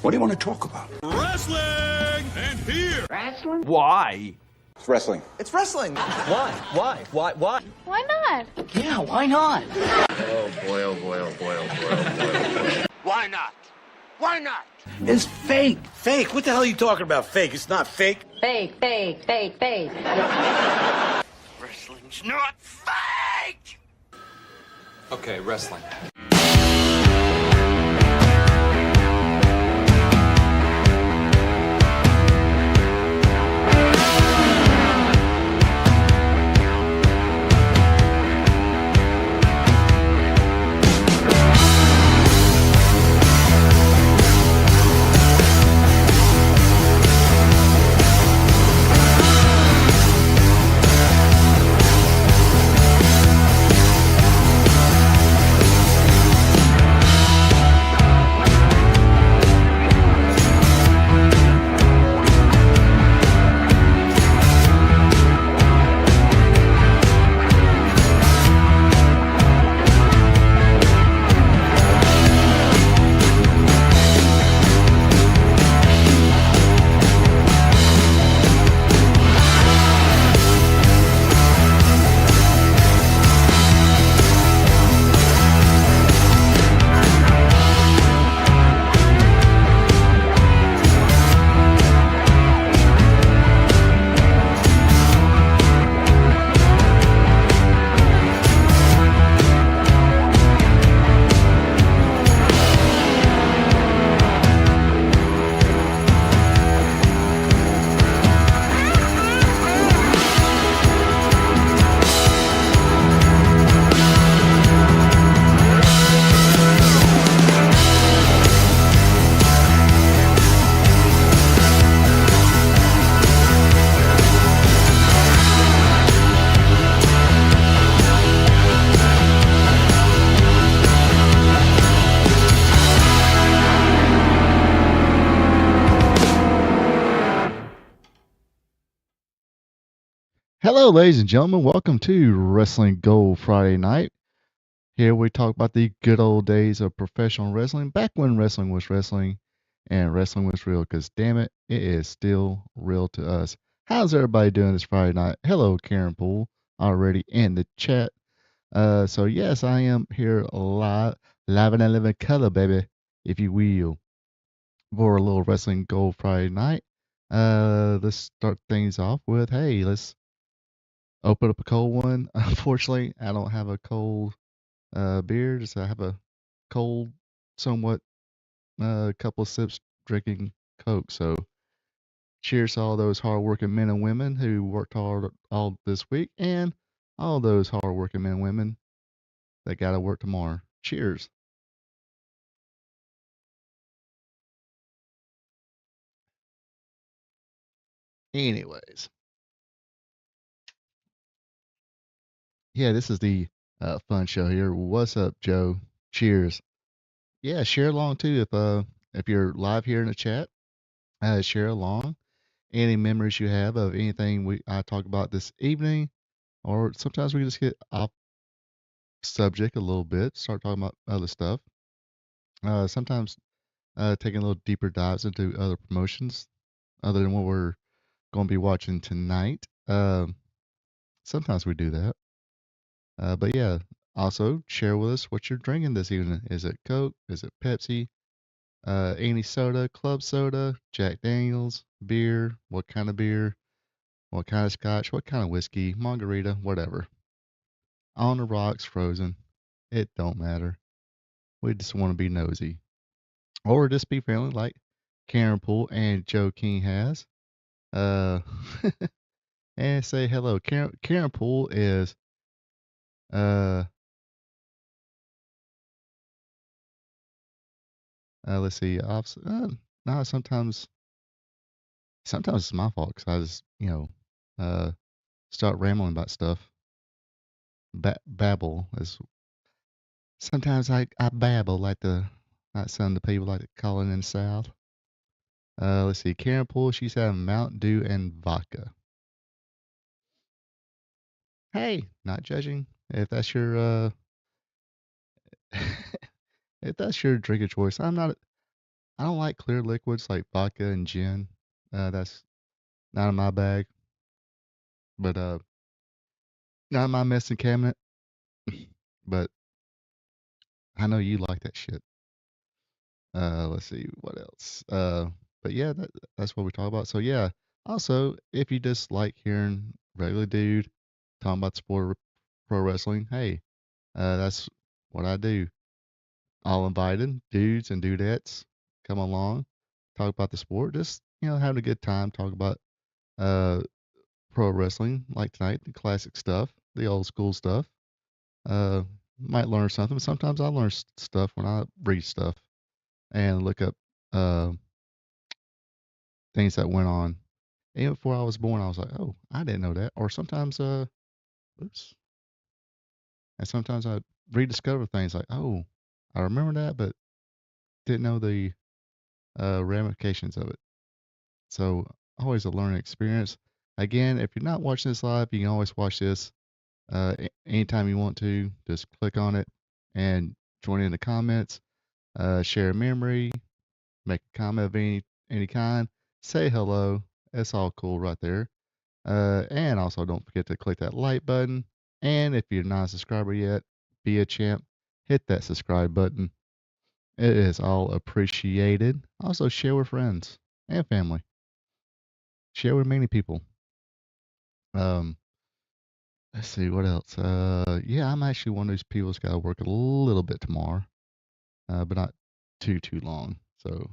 What do you want to talk about? Wrestling! And here! Wrestling? Why? It's wrestling. It's wrestling. Why? Why? Why not? Yeah, why not? Oh boy, oh boy, oh boy, oh boy, oh boy. Why not? Why not? It's fake. Fake? What the hell are you talking about? Fake? It's not fake. Fake. Wrestling's not fake! Okay, wrestling. Hello, ladies and gentlemen. Welcome to Wrestling Gold Friday Night. Here we talk about the good old days of professional wrestling, back when wrestling was wrestling and wrestling was real, because damn it, it is still real to us. How's everybody doing this Friday night? Hello, Karen Poole, already in the chat. So yes, I am here live and living color, baby, if you will, for a little Wrestling Gold Friday night. Let's start things off with, hey, let's open up a cold one. Unfortunately, I don't have a cold beer. Just I have a cold, somewhat, couple of sips drinking Coke. So, cheers to all those hardworking men and women who worked hard all this week, and all those hardworking men and women that got to work tomorrow. Cheers. Anyways, yeah, this is the fun show here. What's up, Joe? Cheers. Yeah, share along too if you're live here in the chat. Share along any memories you have of anything I talk about this evening, or sometimes we just get off subject a little bit, start talking about other stuff. Sometimes taking a little deeper dives into other promotions other than what we're going to be watching tonight. Sometimes we do that. But yeah, also share with us what you're drinking this evening. Is it Coke? Is it Pepsi? Any soda, club soda, Jack Daniels, beer, what kind of beer, what kind of scotch, what kind of whiskey, margarita, whatever. On the rocks, frozen. It don't matter. We just want to be nosy. Or just be friendly like Karen Poole and Joe King has. And say hello. Karen Poole is let's see. No, sometimes it's my fault because I just, start rambling about stuff. Babble is sometimes I babble like some of the people like to call it in the South. Let's see. Karen Poole, she's having Mountain Dew and vodka. Hey, not judging. If that's your if that's your drink of choice, I'm not. I don't like clear liquids like vodka and gin. That's not in my bag, but not in my medicine cabinet. But I know you like that shit. Let's see what else. But yeah, that's what we talk about. So yeah. Also, if you just like hearing regular dude talking about the sport of pro wrestling, hey, that's what I do. All invited, dudes and dudettes, come along, talk about the sport. Just having a good time, talk about uh pro wrestling like tonight, the classic stuff, the old school stuff. Uh, might learn something. Sometimes I learn stuff when I read stuff and look up uh things that went on. Even before I was born, I was like, oh, I didn't know that. Or sometimes, oops. And sometimes I rediscover things like, oh, I remember that, but didn't know the ramifications of it. So always a learning experience. Again, if you're not watching this live, you can always watch this anytime you want to. Just click on it and join in the comments. Share a memory, make a comment of any kind, say hello. It's all cool right there. And also don't forget to click that like button. And if you're not a subscriber yet, be a champ. Hit that subscribe button. It is all appreciated. Also share with friends and family. Share with many people. Um, let's see what else. Yeah, I'm actually one of those people that's got to work a little bit tomorrow, but not too long. So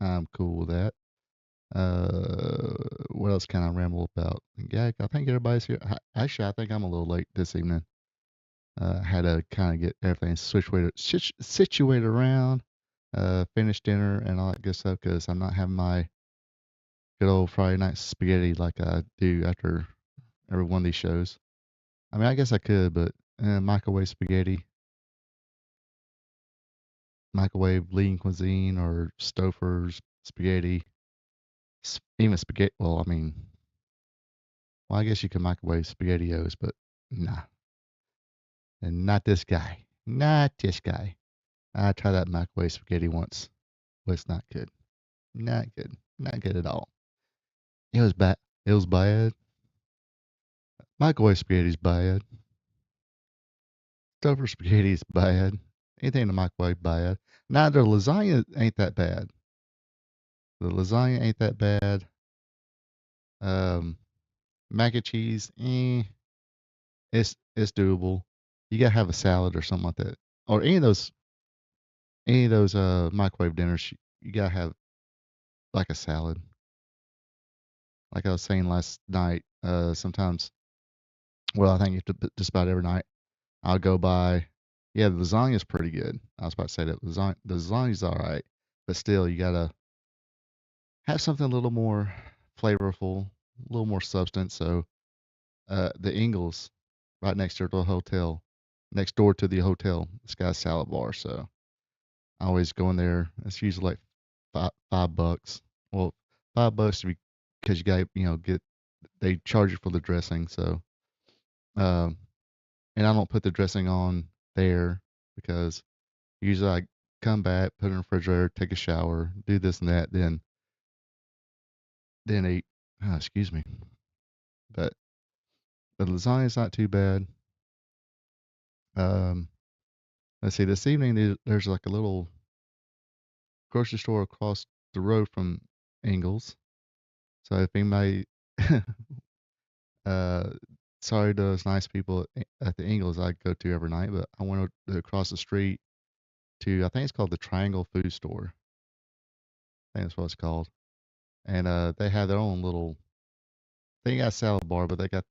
I'm cool with that. What else can I ramble about? Yeah, I think everybody's here. Actually, I think I'm a little late this evening. Had to kind of get everything situated around, finish dinner and all that good stuff because I'm not having my good old Friday night spaghetti like I do after every one of these shows. I mean, I guess I could, but microwave spaghetti, microwave lean cuisine, or Stouffer's spaghetti, even spaghetti. Well, I mean, well, I guess you can microwave spaghettios, but nah, and not this guy. Not this guy. I tried that microwave spaghetti once. Was not good. Not good. Not good at all. It was bad. It was bad. Microwave spaghetti's bad. Stouffer spaghetti's bad. Anything in the microwave bad. Now the lasagna ain't that bad. The lasagna ain't that bad. Mac and cheese, it's doable. You gotta have a salad or something like that, or any of those microwave dinners. You gotta have like a salad. Like I was saying last night, sometimes, well, I think just about every night, I'll go by. Yeah, the lasagna's pretty good. I was about to say that the lasagna's all right, but still, you gotta have something a little more flavorful, a little more substance. So, the Ingles, right next door to the hotel, next door to the hotel, it's got a salad bar. So I always go in there. It's usually like $5. Well, $5 because you got get they charge you for the dressing. So um, and I don't put the dressing on there because usually I come back, put it in the refrigerator, take a shower, do this and that, then eat. Oh, excuse me. But the lasagna's not too bad. Um, let's see. This evening there's like a little grocery store across the road from Ingles. So if anybody, uh, sorry to those nice people at the Ingles I go to every night, but I went across the street to, I think it's called the Triangle Food Store. I think that's what it's called. And they have their own little, they got a salad bar, but they got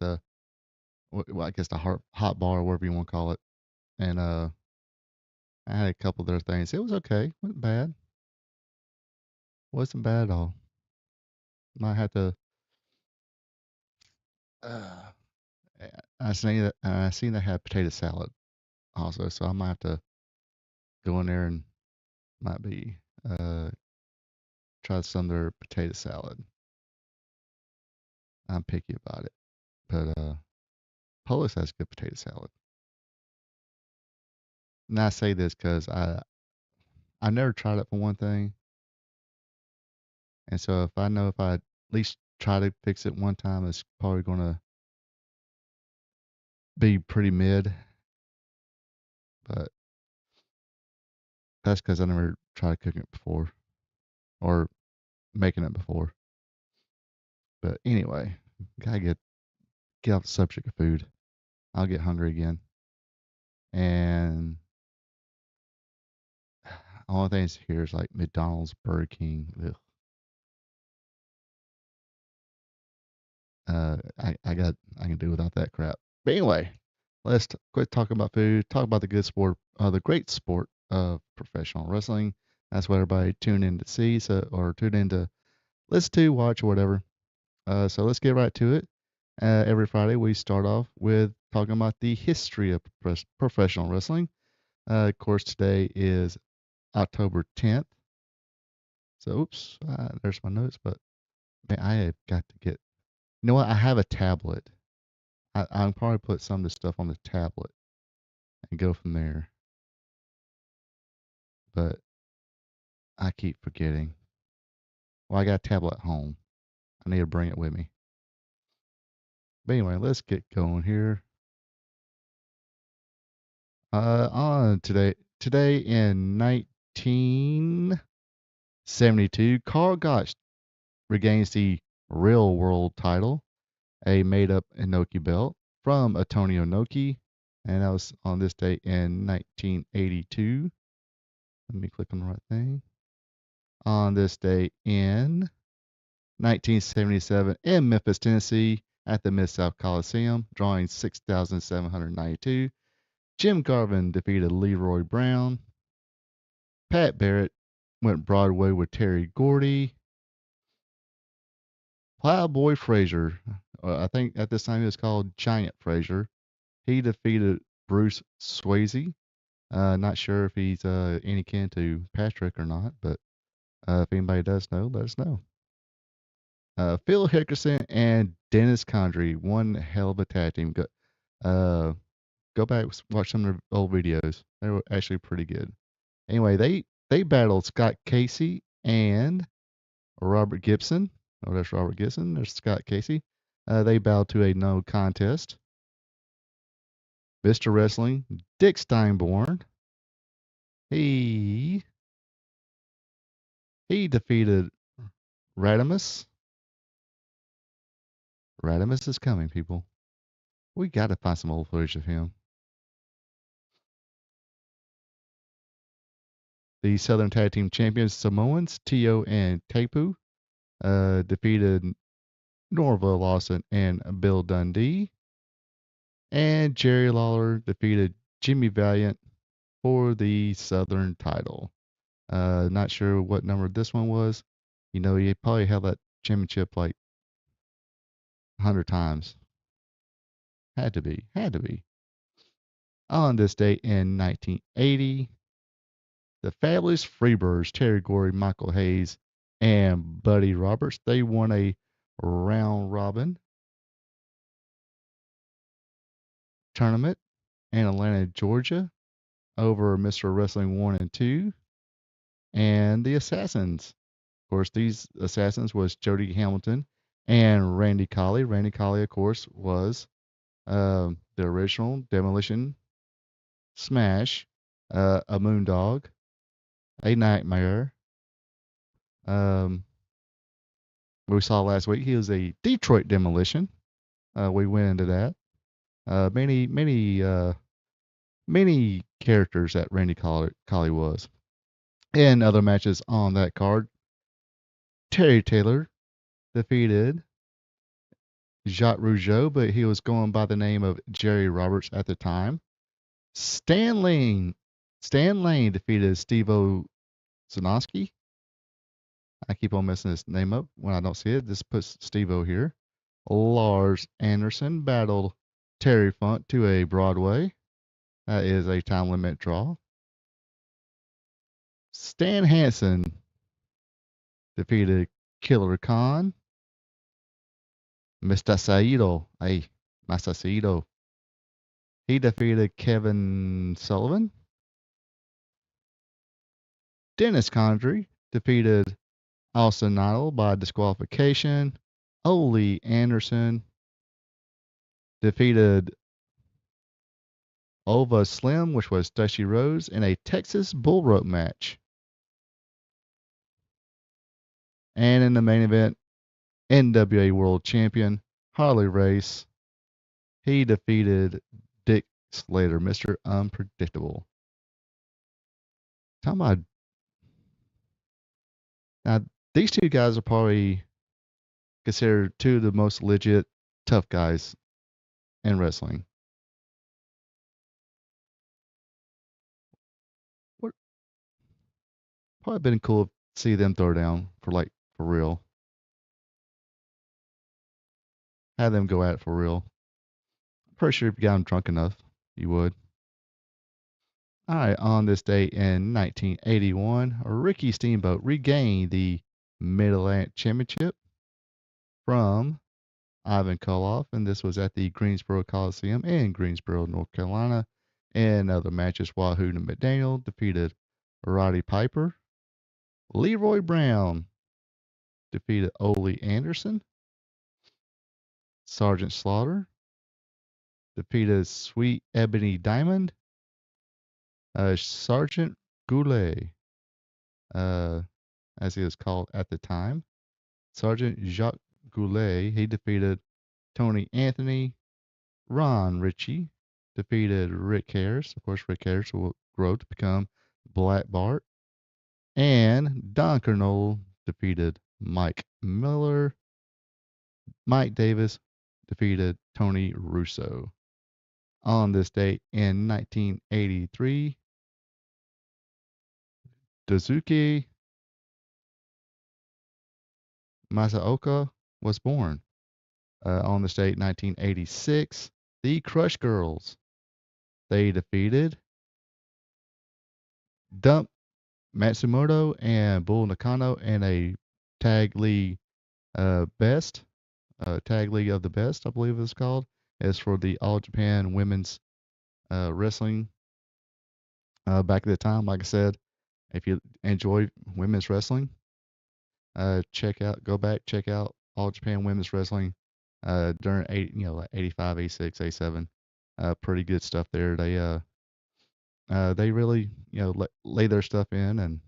well, I guess the hot bar, or whatever you want to call it. And I had a couple of their things. It was okay. Wasn't bad. Wasn't bad at all. Might have to. Uh, I seen they had potato salad also, so I might have to go in there and might be try some of their potato salad. I'm picky about it, but Polis has good potato salad. And I say this because I never tried it for one thing, And so if I know if I at least try to fix it one time, it's probably going to be pretty mid. But that's because I never tried cooking it before or making it before. But anyway, gotta get off the subject of food. I'll get hungry again. And all the things here is like McDonald's, Burger King. Ugh. I can do without that crap. But anyway, let's quit talking about food. Talk about the good sport, the great sport of professional wrestling. That's what everybody tune in to see, or tune in to listen to, watch, or whatever. So let's get right to it. Every Friday we start off with talking about the history of professional wrestling. Of course, today is October 10th. So, oops, there's my notes. But man, I have got to get. You know what? I have a tablet. I'll probably put some of the stuff on the tablet and go from there. But I keep forgetting. Well, I got a tablet at home. I need to bring it with me. But anyway, let's get going here. On today in 1972, Karl Gotch regains the real world title, a made-up Inoki belt from Antonio Inoki, and that was on this date in 1982. Let me click on the right thing. On this day in 1977 in Memphis, Tennessee, at the Mid-South Coliseum, drawing 6,792. Jim Garvin defeated Leroy Brown. Pat Barrett went Broadway with Terry Gordy. Plowboy Frazier, I think at this time he was called Giant Frazier. He defeated Bruce Swayze. Not sure if he's any kin to Patrick or not, but if anybody does know, let us know. Phil Hickerson and Dennis Condrey, one hell of a tag team. Go back, watch some of their old videos. They were actually pretty good. Anyway, they battled Scott Casey and Robert Gibson. Oh, there's Robert Gibson. There's Scott Casey. They bowed to a no contest. Mr. Wrestling, Dick Steinborn. He defeated Radimus. Radimus is coming, people. We got to find some old footage of him. The Southern Tag Team Champions Samoans, Tio and Tepu, defeated Norville Lawson and Bill Dundee. And Jerry Lawler defeated Jimmy Valiant for the Southern title. Not sure what number this one was. You know, he probably held that championship like 100 times. Had to be. On this date in 1980, the Fabulous Freebirds, Terry Gordy, Michael Hayes, and Buddy Roberts, they won a round robin tournament in Atlanta, Georgia, over Mr. Wrestling 1 and 2 and the Assassins. Of course, these Assassins was Jody Hamilton and Randy Colley. Randy Colley, of course, was the original Demolition Smash, a Moondog, a Nightmare. We saw last week he was a Detroit Demolition. We went into that. Many characters that Randy Colley was. In other matches on that card, Terry Taylor defeated Jacques Rougeau, but he was going by the name of Jerry Roberts at the time. Stan Lane defeated Steve-O Zanoski. I keep on messing his name up when I don't see it. This puts Steve-O here. Lars Anderson battled Terry Funk to a Broadway. That is a time limit draw. Stan Hansen defeated Killer Khan. Mr. Saito. Hey, Mr. Saito. He defeated Kevin Sullivan. Dennis Condrey defeated Austin Idol by disqualification. Ole Anderson defeated Ova Slim, which was Dusty Rhodes, in a Texas bull rope match. And in the main event, NWA World Champion Harley Race, he defeated Dick Slater, Mr. Unpredictable. Talking about now, these two guys are probably considered two of the most legit tough guys in wrestling. What probably been cool to see them throw down for real. Have them go at it for real. I'm pretty sure if you got them drunk enough, you would. All right, on this date in 1981, Ricky Steamboat regained the Mid-Atlantic Championship from Ivan Koloff, and this was at the Greensboro Coliseum in Greensboro, North Carolina. In other matches, Wahoo McDaniel defeated Roddy Piper. Leroy Brown defeated Ole Anderson. Sergeant Slaughter defeated Sweet Ebony Diamond. Sergeant Goulet, as he was called at the time. Sergeant Jacques Goulet, he defeated Tony Anthony. Ron Ritchie defeated Rick Harris. Of course, Rick Harris will grow to become Black Bart. And Don Carnell defeated Mike Miller. Mike Davis defeated Tony Russo. On this date in 1983, Daisuke Masaoka was born. On this date 1986, the Crush Girls, they defeated Dump Matsumoto and Bull Nakano in a tag league tag league of the best, I believe it's called. It's for the All Japan Women's Wrestling. Back at the time, like I said, if you enjoy women's wrestling, check out All Japan Women's Wrestling during 85, 86, 87. Pretty good stuff there. They really lay their stuff in and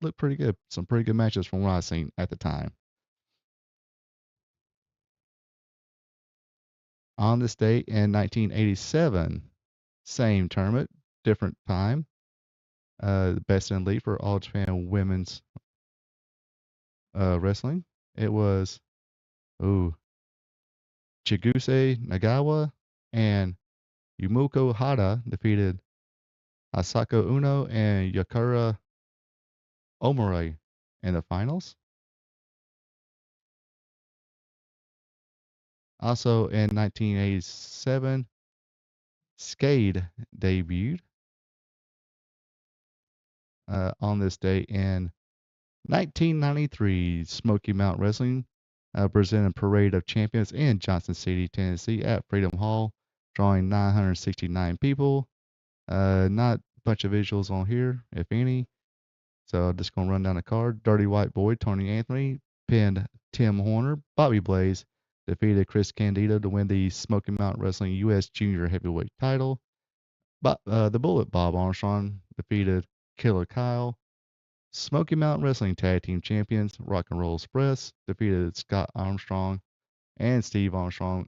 look pretty good. Some pretty good matches from what I've seen at the time. On this date in 1987, same tournament, different time. The best in league for All Japan Women's Wrestling. It was Chiguse Nagawa and Yumiko Hara defeated Asako Uno and Yakura Omori in the finals. Also in 1987, Skade debuted. On this day in 1993, Smoky Mountain Wrestling presented Parade of Champions in Johnson City, Tennessee at Freedom Hall, drawing 969 people. Not a bunch of visuals on here, if any. So I'm just going to run down the card. Dirty White Boy, Tony Anthony, pinned Tim Horner. Bobby Blaze defeated Chris Candido to win the Smoky Mountain Wrestling U.S. Junior Heavyweight title. But the Bullet Bob Armstrong defeated Killer Kyle. Smoky Mountain Wrestling Tag Team Champions, Rock and Roll Express, defeated Scott Armstrong and Steve Armstrong,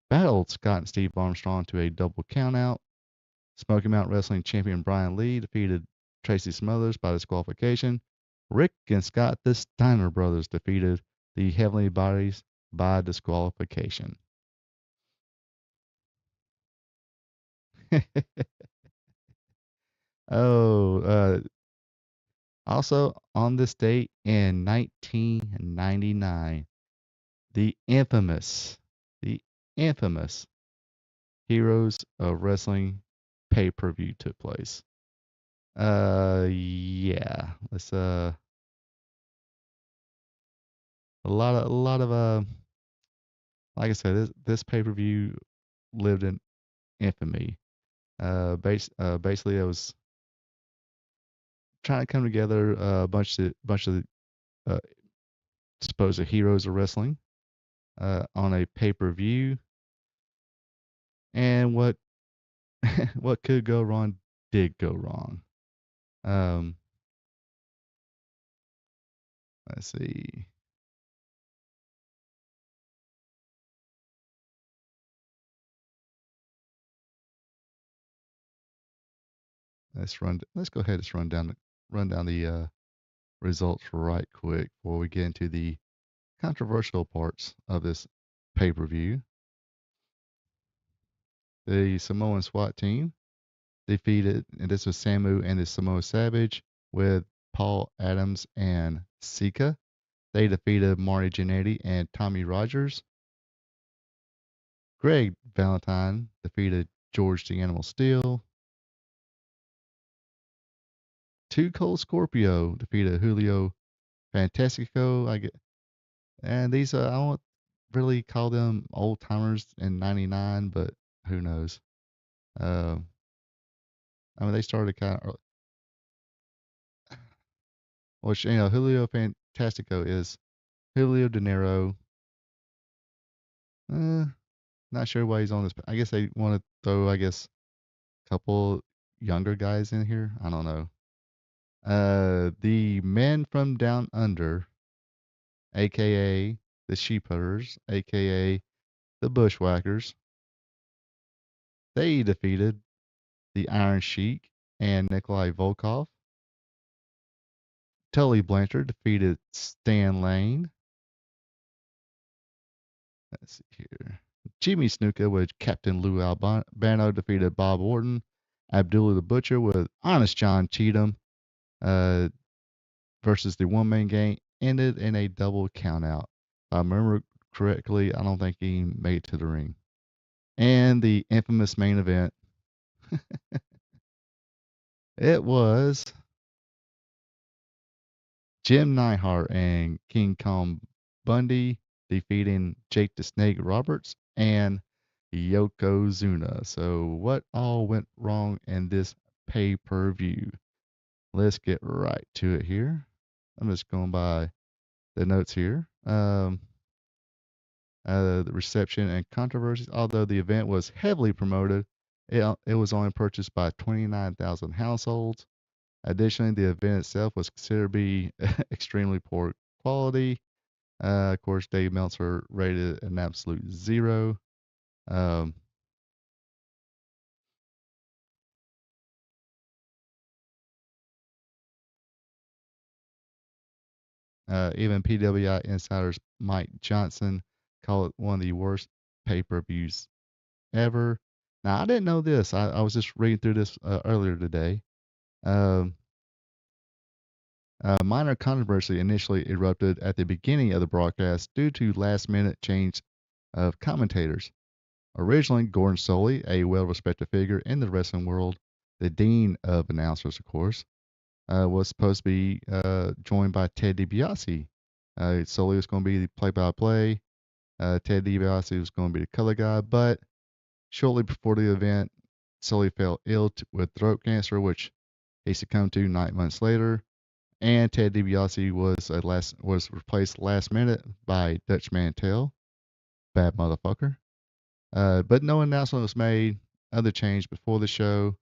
battled Scott and Steve Armstrong to a double countout. Smoky Mountain Wrestling Champion Brian Lee defeated Tracy Smothers by disqualification. Rick and Scott the Steiner Brothers defeated the Heavenly Bodies by disqualification. Also on this date in 1999, the infamous Heroes of Wrestling pay-per-view took place. Yeah, let's a lot of like I said, this pay-per-view lived in infamy. Basically it was trying to come together a bunch of uh, supposed heroes of wrestling on a pay-per-view, and what what could go wrong did go wrong. Um, let's see. Let's go ahead and run down the results right quick before we get into the controversial parts of this pay-per-view. The Samoan SWAT team defeated, and this was Samu and the Samoa Savage with Paul Adams and Sika. They defeated Marty Jannetty and Tommy Rogers. Greg Valentine defeated George the Animal Steel. Too Cold Scorpio defeated Julio Fantastico. And these I don't really call them old timers in '99, but who knows? I mean, they started kind of, which Julio Fantastico is Julio De Niro. Not sure why he's on this. I guess they want to throw, a couple younger guys in here. I don't know. The Men from Down Under, aka the Sheephunters, aka the Bushwhackers. They defeated the Iron Sheik and Nikolai Volkov. Tully Blanchard defeated Stan Lane. Let's see here. Jimmy Snuka with Captain Lou Albano defeated Bob Orton. Abdullah the Butcher with Honest John Cheatham versus the one-man gang ended in a double countout. If I remember correctly, I don't think he made it to the ring. And the infamous main event, it was Jim Neidhart and King Kong Bundy defeating Jake the Snake Roberts and Yokozuna. So what all went wrong in this pay-per-view? Let's get right to it here. I'm just going by the notes here. The reception and controversies. Although the event was heavily promoted, it was only purchased by 29,000 households. Additionally, the event itself was considered to be extremely poor quality. Of course, Dave Meltzer rated an absolute 0. Even PWI insiders Mike Johnson called it one of the worst pay-per-views ever. Now, I didn't know this. I was just reading through this earlier today. Minor controversy initially erupted at the beginning of the broadcast due to last-minute change of commentators. Originally, Gordon Solie, a well-respected figure in the wrestling world, the dean of announcers, of course, was supposed to be joined by Ted DiBiase. Solie was going to be the play-by-play. Ted DiBiase was going to be the color guy, but shortly before the event, Solie fell ill with throat cancer, which he succumbed to 9 months later. And Ted DiBiase was replaced last minute by Dutch Mantell. Bad motherfucker. But no announcement was made of the change before the show,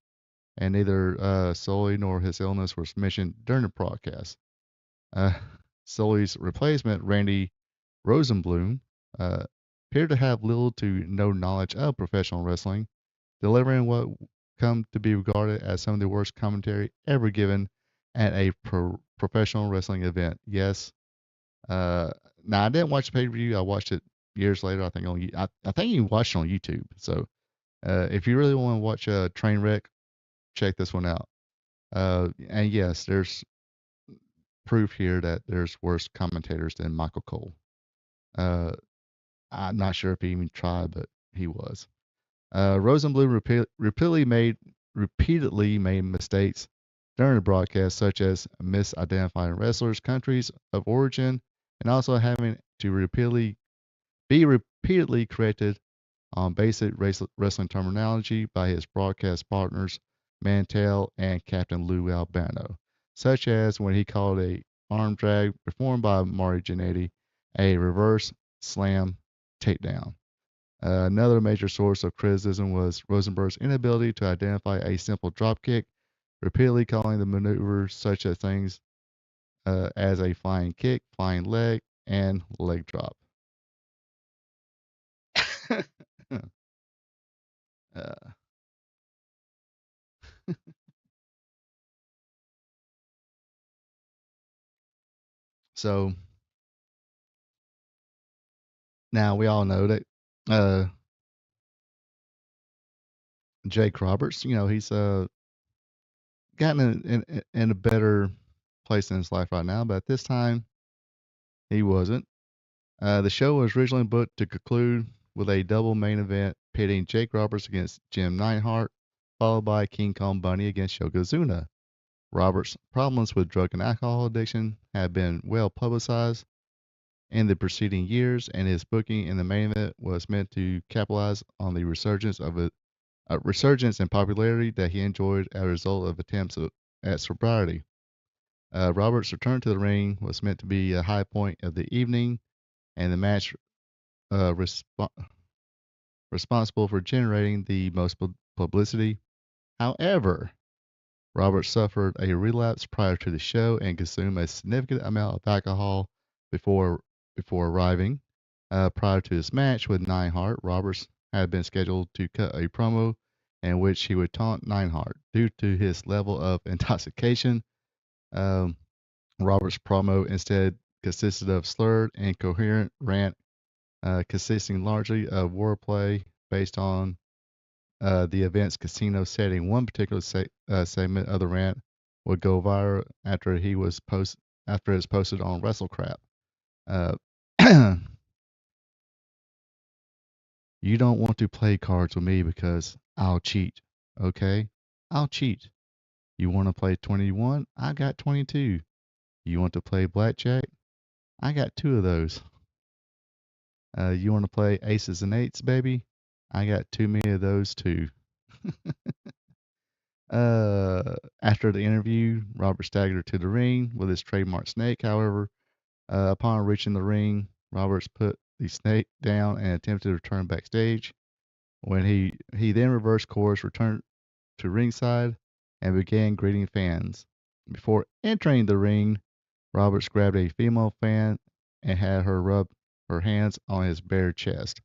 and neither Solie nor his illness was mentioned during the broadcast. Solie's replacement, Randy Rosenblum, appeared to have little to no knowledge of professional wrestling, delivering what come to be regarded as some of the worst commentary ever given at a professional wrestling event. Yes. Now I didn't watch the pay-per-view. I watched it years later. I think I think you watched it on YouTube. So if you really want to watch a train wreck, check this one out. And yes, there's proof here that there's worse commentators than Michael Cole. I'm not sure if he even tried, but he was. Rosenblum repeatedly made mistakes during the broadcast, such as misidentifying wrestlers' countries of origin, and also having to repeatedly corrected on basic wrestling terminology by his broadcast partners, Mantell and Captain Lou Albano. such as when he called a arm drag performed by Mario Jannetty a reverse slam takedown. Another major source of criticism was Rosenberg's inability to identify a simple drop kick, repeatedly calling the maneuver such as things as a flying kick, flying leg, and leg drop. uh, so now we all know that Jake Roberts, he's gotten in a better place in his life right now, but at this time he wasn't. The show was originally booked to conclude with a double main event pitting Jake Roberts against Jim Neidhart, followed by King Kong Bundy against Yokozuna. Roberts' problems with drug and alcohol addiction have been well publicized in the preceding years, and his booking in the main event was meant to capitalize on the resurgence in popularity that he enjoyed as a result of attempts at sobriety. Roberts' return to the ring was meant to be a high point of the evening, and the match responsible for generating the most publicity. However, Roberts suffered a relapse prior to the show and consumed a significant amount of alcohol before arriving. Prior to his match with Neidhart, Roberts had been scheduled to cut a promo in which he would taunt Neidhart. Due to his level of intoxication, Roberts' promo instead consisted of slurred, incoherent rant consisting largely of wordplay based on the event's casino setting. One particular segment of the rant would go viral after it was posted on WrestleCrap. You don't want to play cards with me because I'll cheat. Okay? I'll cheat. You want to play 21? I got 22. You want to play blackjack? I got 2 of those. You want to play aces and eights, baby? I got too many of those too. After the interview, Robert staggered to the ring with his trademark snake. However, upon reaching the ring, Roberts put the snake down and attempted to return backstage. When he then reversed course, returned to ringside, and began greeting fans. Before entering the ring, Roberts grabbed a female fan and had her rub her hands on his bare chest.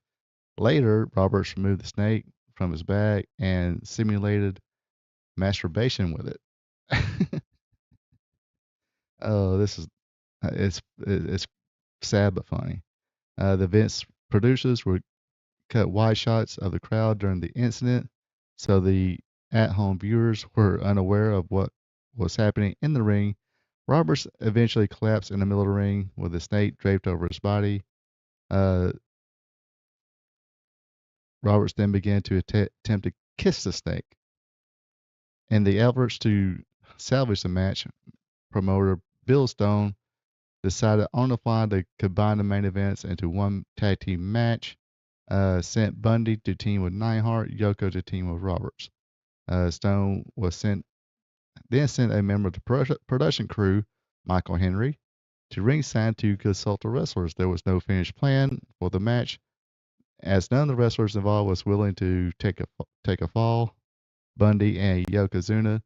Later, Roberts removed the snake from his bag and simulated masturbation with it. Oh, this is it's sad but funny. The event's producers would cut wide shots of the crowd during the incident, so the at-home viewers were unaware of what was happening in the ring. Roberts eventually collapsed in the middle of the ring with the snake draped over his body. Roberts then began to attempt to kiss the snake. In the efforts to salvage the match, promoter Bill Stone decided on the fly to combine the main events into one tag team match. Sent Bundy to team with Neidhart, Yoko to team with Roberts. Stone then sent a member of the production crew, Michael Henry, to ringside to consult the wrestlers. There was no finished plan for the match, as none of the wrestlers involved was willing to take a fall. Bundy and Yokozuna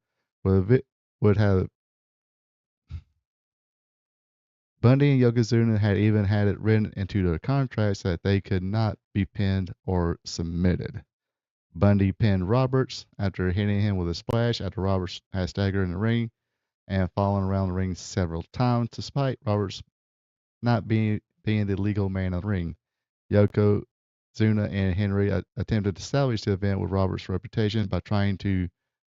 had even had it written into their contracts that they could not be pinned or submitted. Bundy pinned Roberts after hitting him with a splash after Roberts had staggered in the ring and fallen around the ring several times, despite Roberts not being the legal man of the ring. Yokozuna and Henry attempted to salvage the event with Roberts' reputation by trying to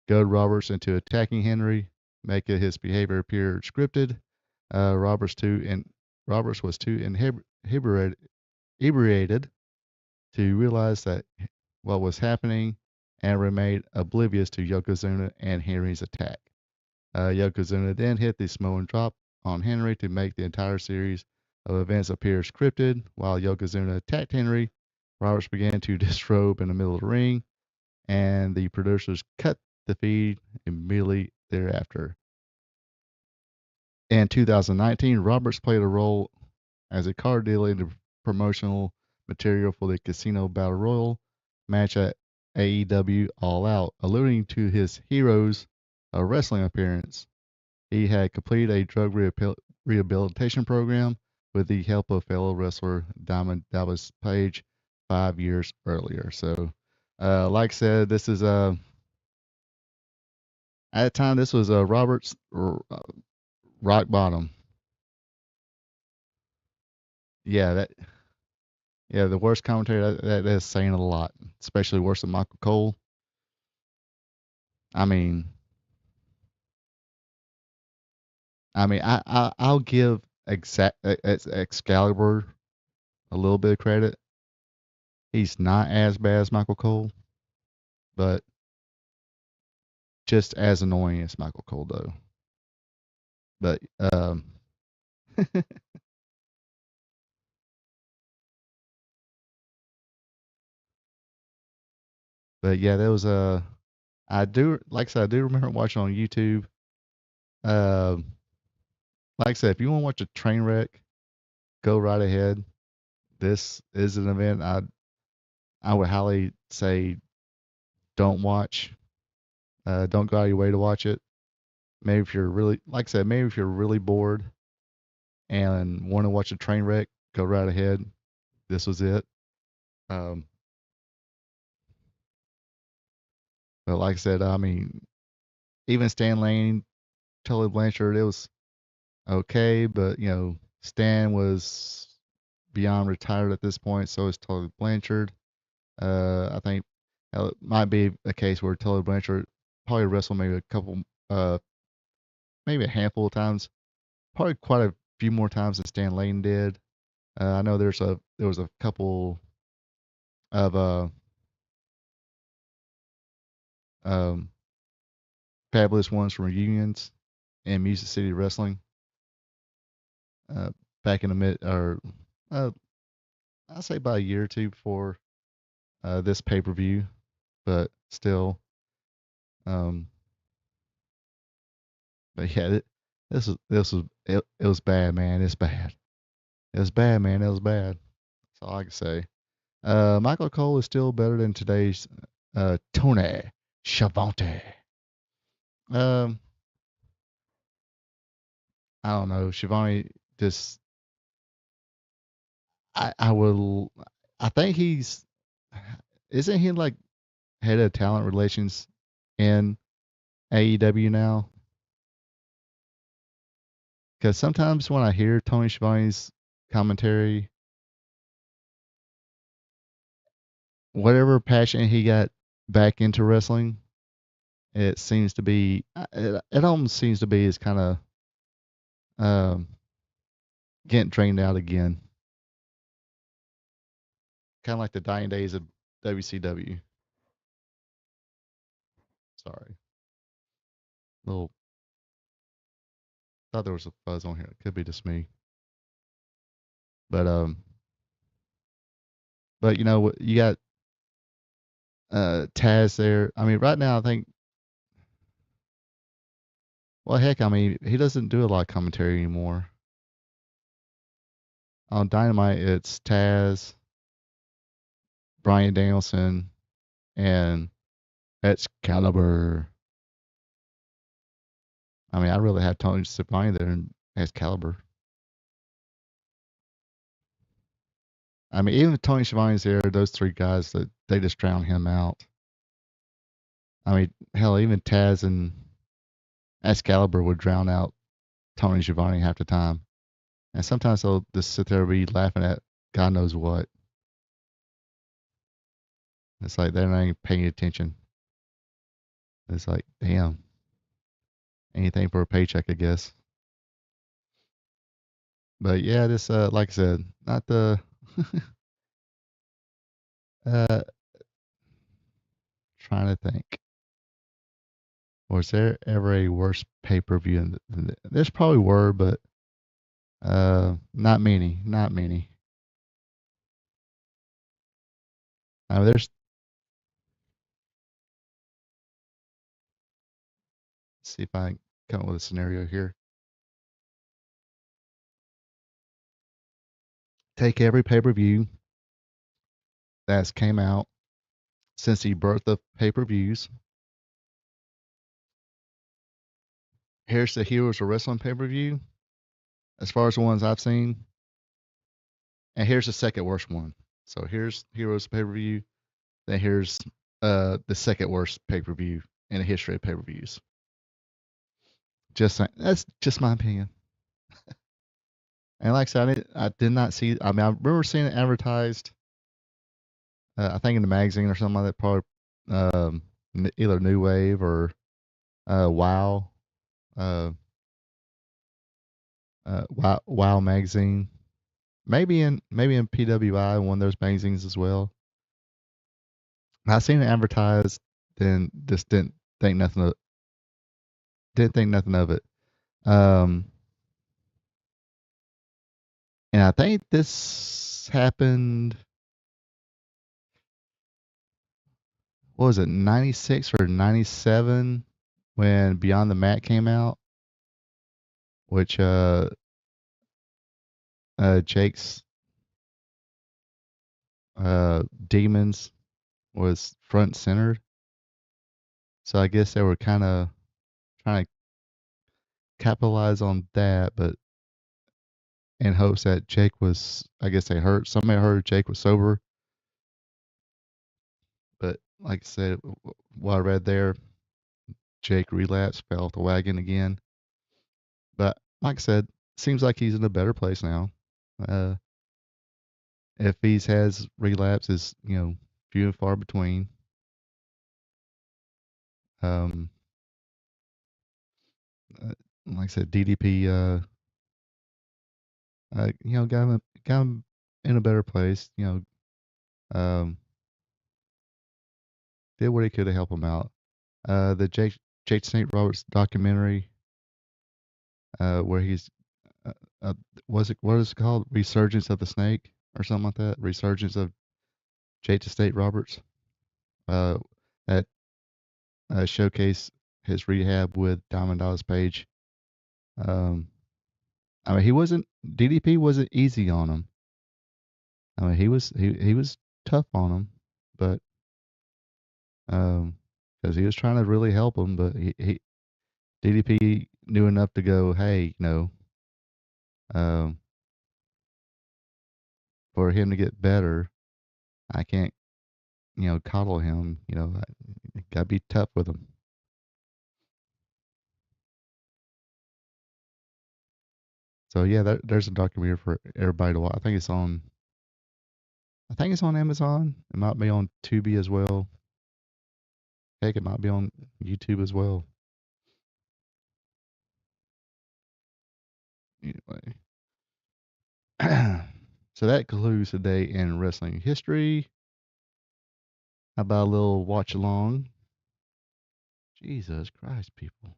goad Roberts into attacking Henry, making his behavior appear scripted. Roberts was too inebriated to realize that what was happening and remained oblivious to Yokozuna and Henry's attack. Yokozuna then hit the Samoan drop on Henry to make the entire series of events appear scripted. While Yokozuna attacked Henry, Roberts began to disrobe in the middle of the ring, and the producers cut the feed immediately thereafter. In 2019, Roberts played a role as a car dealer in the promotional material for the Casino Battle Royal match at AEW All Out, alluding to his Heroes wrestling appearance. He had completed a drug rehabilitation program with the help of fellow wrestler Diamond Dallas Page 5 years earlier. So, like I said, this is at the time this was Roberts rock bottom. Yeah, the worst commentary that's saying a lot, especially worse than Michael Cole. I mean, I'll give Excalibur a little bit of credit. He's not as bad as Michael Cole, but just as annoying as Michael Cole, though. But but yeah, there was I do like I said, I do remember watching on YouTube. Like I said, if you want to watch a train wreck, go right ahead. This is an event I would highly say don't watch. Don't go out of your way to watch it. Maybe if you're really, like I said, maybe if you're really bored and want to watch a train wreck, go right ahead. This was it. But like I said, I mean, even Stan Lane, Tully Blanchard, it was okay, but Stan was beyond retired at this point, so is Tully Blanchard. I think it might be a case where Tully Blanchard probably wrestled maybe a couple, maybe a handful of times, probably quite a few more times than Stan Lane did. I know there was a couple of um, fabulous ones from reunions in Music City Wrestling back in the I'd say about a year or two before this pay-per-view, but still, but yeah, it was bad, man. It's bad. It was bad, man. It was bad. That's all I can say. Michael Cole is still better than today's Tony Schiavone. Um, I don't know. Schiavone just, I think isn't he like head of talent relations in AEW now? Because sometimes when I hear Tony Schiavone's commentary, whatever passion he got back into wrestling, it seems to be, it almost seems to be is kind of getting drained out again. Kind of like the dying days of WCW. Sorry. Little, thought there was a fuzz on here. It could be just me. But you got Taz there. I mean, right now I think, well, heck, I mean, he doesn't do a lot of commentary anymore. On Dynamite, it's Taz, Bryan Danielson, and Excalibur. I mean, I'd rather have Tony Schiavone there than Excalibur. I mean, even if Tony Schiavone's there, those three guys, they just drown him out. I mean, hell, even Taz and Excalibur would drown out Tony Schiavone half the time. And sometimes they'll just sit there and be laughing at God knows what. It's like they're not even paying attention. It's like, damn. Anything for a paycheck, I guess. But yeah, this like I said, not the trying to think. Was there ever a worse pay-per-view? There's probably were, but not many. Not many. There's. See if I can come up with a scenario here. take every pay-per-view that's came out since the birth of pay-per-views. Here's the Heroes of Wrestling pay-per-view, as far as the ones I've seen. And here's the second worst one. So here's Heroes pay-per-view. Then here's the second worst pay-per-view in the history of pay-per-views. Just saying, that's just my opinion. And like I said, I did not see. I mean, I remember seeing it advertised. I think in the magazine or something like that. Probably either New Wave or Wow, Wow magazine. Maybe in PWI, one of those magazines as well. I seen it advertised, then just didn't think nothing of it. And I think this happened. What was it, 96 or 97 when Beyond the Mat came out, which Jake's Demons was front and center. So I guess they were kind of trying to capitalize on that, but in hopes that Jake was, I guess somebody heard Jake was sober. But like I said, what I read there, Jake relapsed, fell off the wagon again. But like I said, seems like he's in a better place now. If he has relapses, few and far between. Like I said, DDP, got him in a better place. Did what he could to help him out. The Jake St. Roberts documentary, where he's, what is it called? Resurgence of the Snake or something like that. Resurgence of Jake St. Roberts. That showcase his rehab with Diamond Dallas Page. I mean, DDP wasn't easy on him. I mean, he was tough on him, but because he was trying to really help him, but he DDP knew enough to go, hey, for him to get better, I can't, coddle him. I gotta be tough with him. So yeah, there's a documentary for everybody to watch. I think it's on Amazon. It might be on Tubi as well. Heck, it might be on YouTube as well. Anyway, so that concludes today in wrestling history. How about a little watch along? Jesus Christ, people.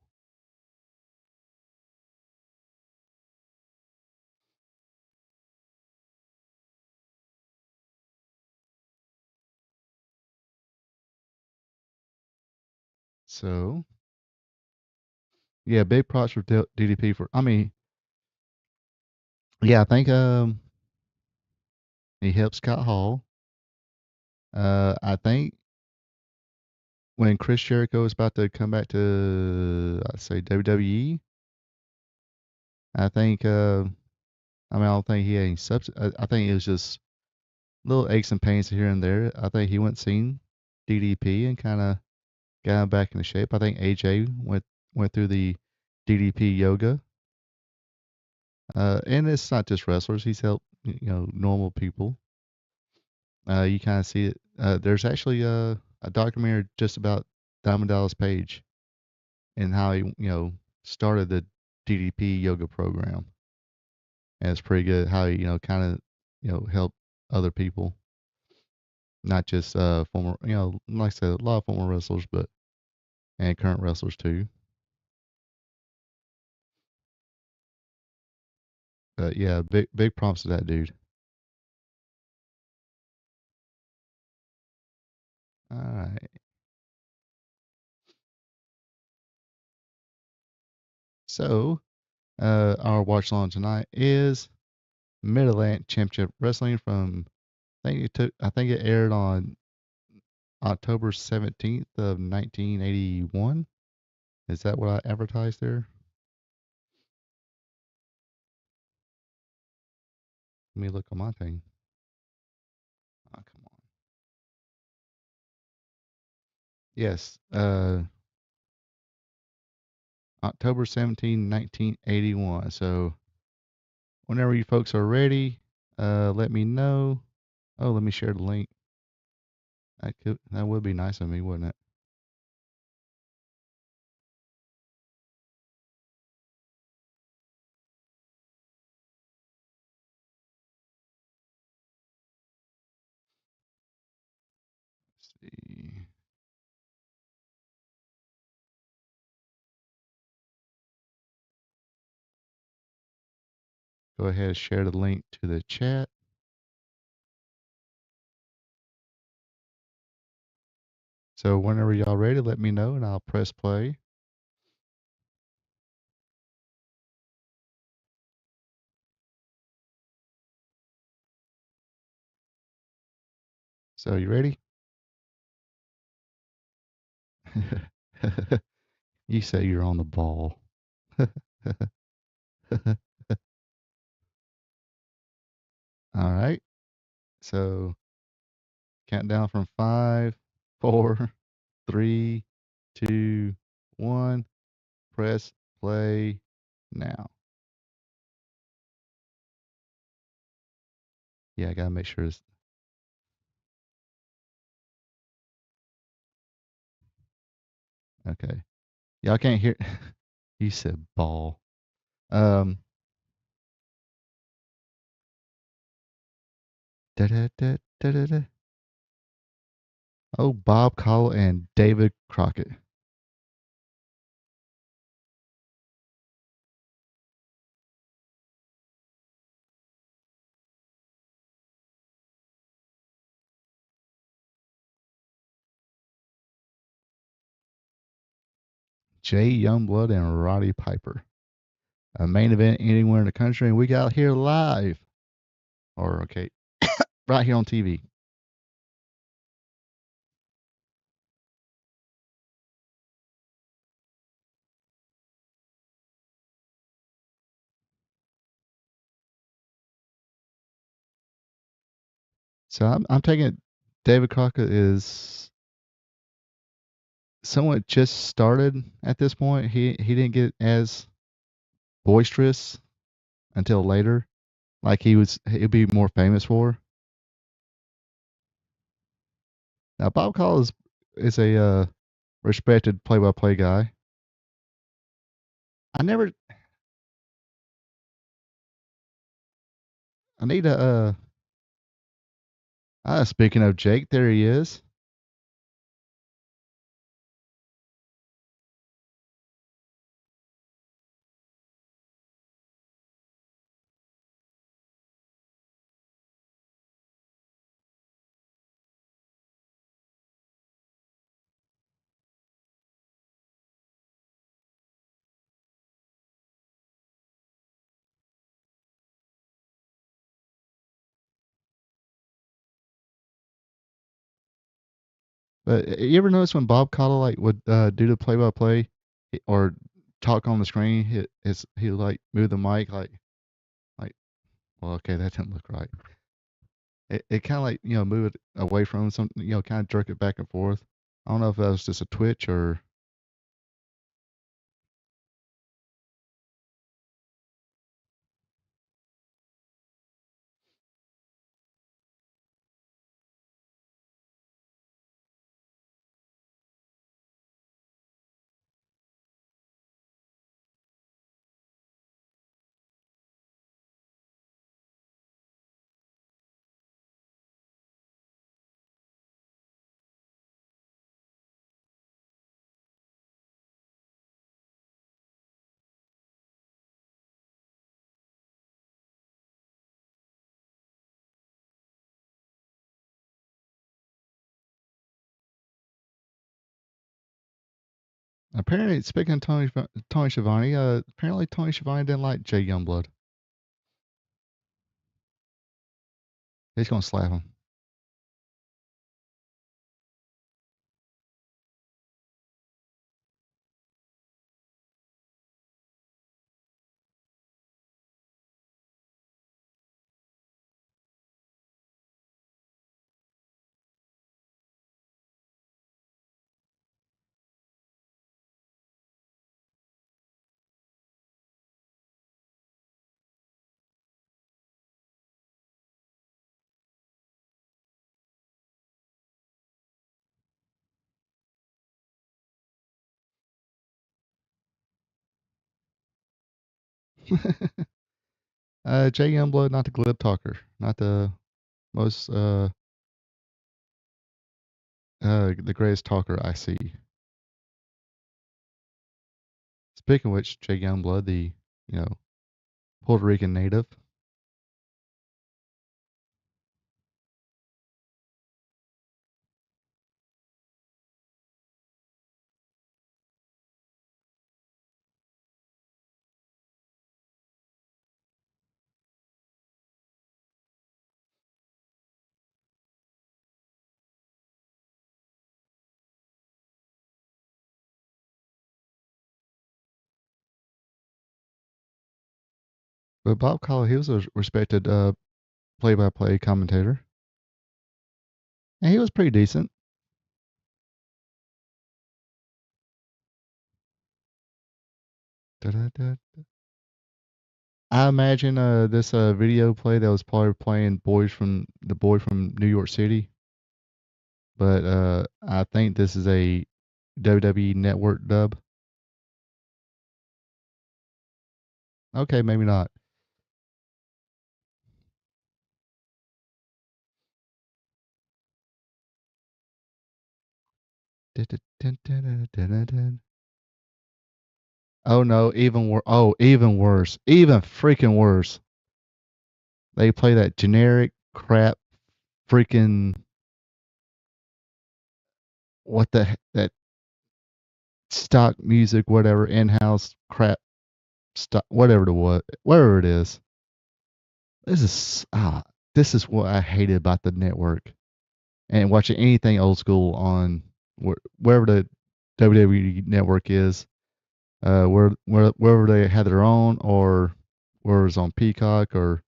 So, yeah, big props for DDP for. I mean, yeah, I think he helped Scott Hall. I think when Chris Jericho was about to come back to, I'd say WWE, I think I don't think he had any substance. I think it was just little aches and pains here and there. I think he went seen DDP and kind of got him back into shape. I think AJ went through the DDP yoga. And it's not just wrestlers. He's helped normal people. You kind of see it. There's actually a documentary just about Diamond Dallas Page and how he started the DDP yoga program. And it's pretty good how he kind of help other people, not just former like I said, a lot of former wrestlers, and current wrestlers too. But yeah, big props to that dude. All right. So, our watch along tonight is Mid Atlantic Championship Wrestling from I think it aired on October 17th of 1981. Is that what I advertised there? Let me look on my thing. Oh, come on. Yes, October 17, 1981. So whenever you folks are ready, let me know. Oh, let me share the link. That would be nice of me, wouldn't it? Let's see. Go ahead and share the link to the chat. So whenever y'all ready, let me know and I'll press play. So you ready? You say you're on the ball. All right. So countdown from 5, 4, 3, 2, 1. Press play now. Yeah, I gotta make sure it's okay. Y'all can't hear. You said ball. Um. Da da da da da da. Oh, Bob Caudle and David Crockett. Jay Youngblood and Roddy Piper. A main event anywhere in the country, and we got here live. Or okay, right here on TV. So I'm taking it David Crockett is somewhat just started at this point. He didn't get as boisterous until later, like he'd be more famous for. Now Bob Caudle is a respected play-by-play guy. I never. I need a. Speaking of Jake, there he is. But you ever notice when Bob Caudle like would do the play-by-play or talk on the screen, he like move the mic like well, okay, that didn't look right. It kind of like move it away from something, kind of jerk it back and forth. I don't know if that was just a twitch or apparently speaking of Tony Schiavone, apparently Tony Schiavone didn't like Jay Youngblood. He's gonna slap him. Jay Youngblood, not the glib talker, not the most the greatest talker I see. Speaking of which, Jay Youngblood, the Puerto Rican native. But Bob Collier, he was a respected play-by-play commentator, and he was pretty decent. Da-da-da. I imagine this video play that was probably playing boy from New York City, but I think this is a WWE Network dub. Okay, maybe not. Oh no, even worse. Oh, even worse. Even freaking worse. They play that generic crap freaking that stock music, whatever, in-house crap stock, whatever it is. This is what I hated about the network and watching anything old school on wherever the WWE network is, wherever they had their own or where it's on Peacock or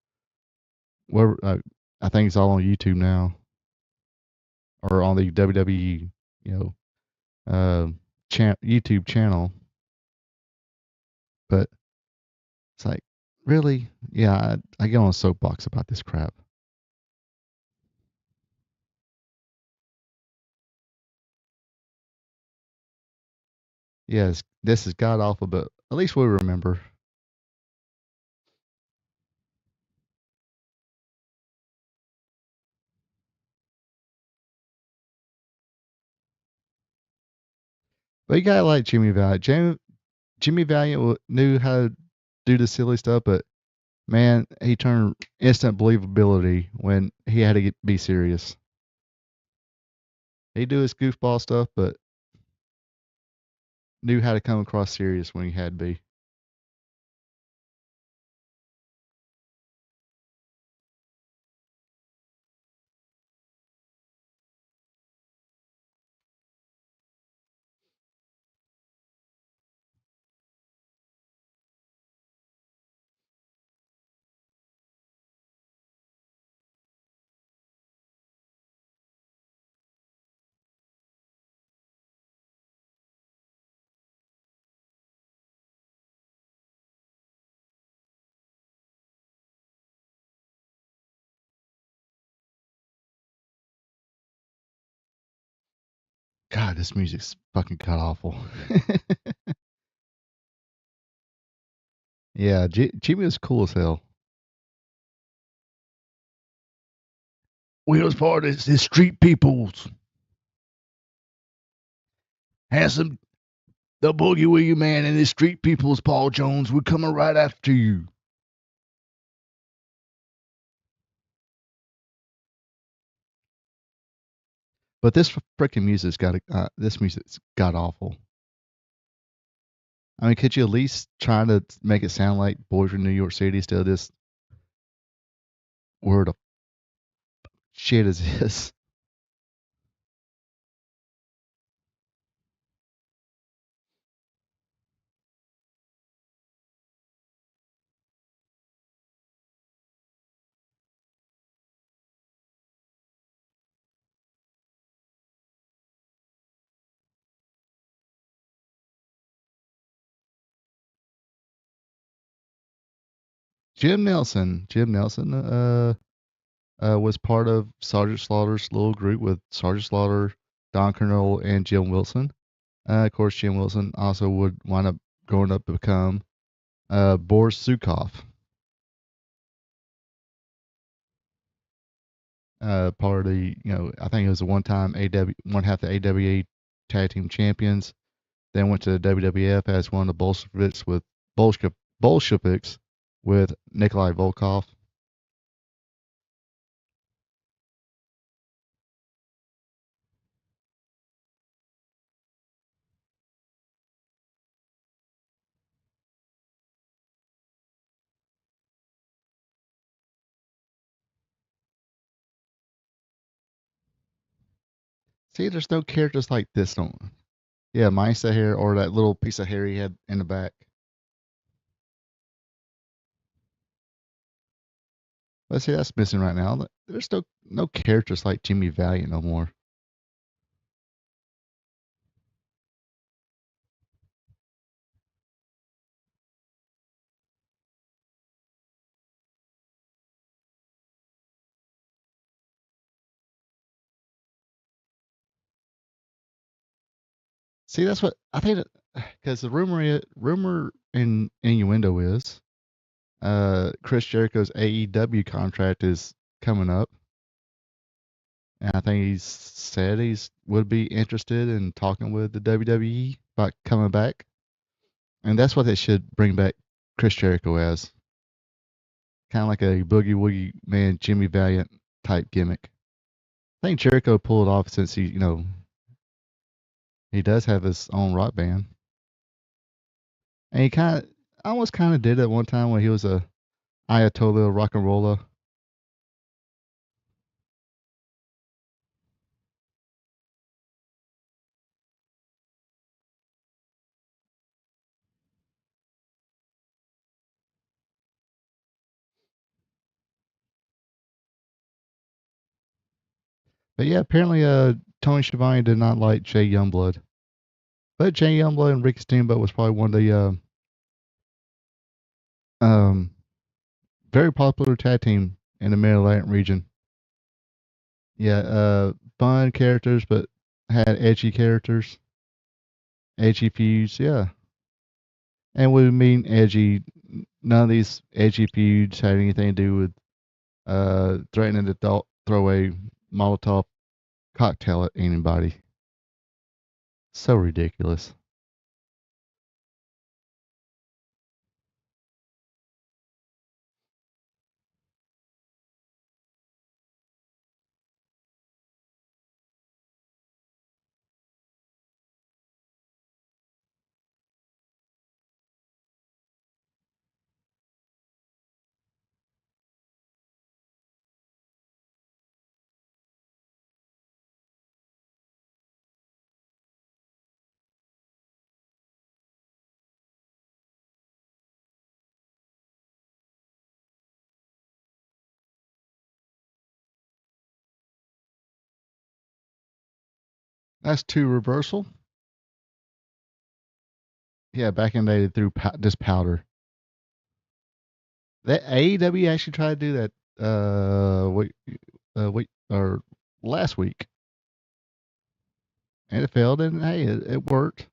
wherever. I think it's all on YouTube now or on the WWE, YouTube channel. But it's like, really? Yeah, I get on a soapbox about this crap. Yes, this is god awful, but at least we remember. But you gotta like Jimmy Valiant. Jimmy Valiant knew how to do the silly stuff, but man, he turned instant believability when he had to be serious. He do his goofball stuff, but knew how to come across serious when he had to be. God, this music's fucking god awful. Yeah, Jimmy was cool as hell. We was part of the street peoples. Handsome, the Boogie Woogie Man and the street peoples, Paul Jones, we're coming right after you. But this freaking music's this music's god awful. I mean, could you at least try to make it sound like Boys from New York City? Still, this word of shit is this? Jim Nelson. Jim Nelson was part of Sergeant Slaughter's little group with Sergeant Slaughter, Don Cornell, and Jim Wilson. Of course, Jim Wilson also would wind up growing up to become Boris Zukov. Part of the, I think it was a one-time one half the AWA Tag Team Champions. Then went to the WWF as one of the Bolsheviks with Nikolai Volkov. See, there's no characters like this on. Yeah, mine's the hair or that little piece of hair he had in the back. But see, that's missing right now. There's no characters like Jimmy Valiant no more. See, that's what I think. Because the rumor and innuendo is, Chris Jericho's AEW contract is coming up, and I think he's said he's would be interested in talking with the WWE about coming back, and that's what they should bring back Chris Jericho as, kind of like a boogie woogie man, Jimmy Valiant type gimmick. I think Jericho pulled it off since he does have his own rock band, and he almost kind of did it one time when he was a Ayatollah rock and roller. But yeah, apparently Tony Schiavone did not like Jay Youngblood. But Jay Youngblood and Ricky Steamboat was probably one of the um very popular tag team in the Mid-Atlantic region. Yeah, fun characters, but had edgy characters, edgy feuds. Yeah, and we mean edgy. None of these edgy feuds had anything to do with threatening to throw a Molotov cocktail at anybody. So ridiculous. That's two reversal. Yeah, back in the day, they threw just powder. That AEW actually tried to do that. Wait, or last week, and it failed. And hey, it worked.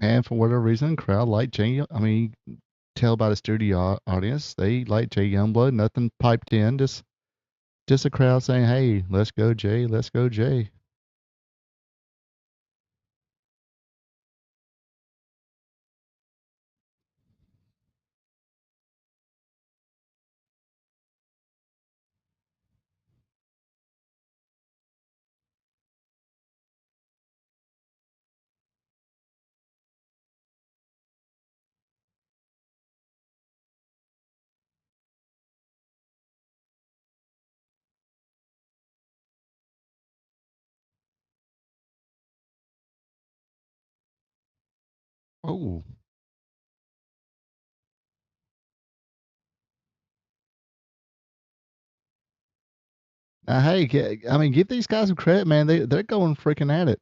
And for whatever reason, crowd liked Jay. I mean, tell by the studio audience, they liked Jay Youngblood. Nothing piped in, just a crowd saying, "Hey, let's go Jay, let's go Jay." Oh, now hey, I mean, give these guys some credit, man. They're going freaking at it.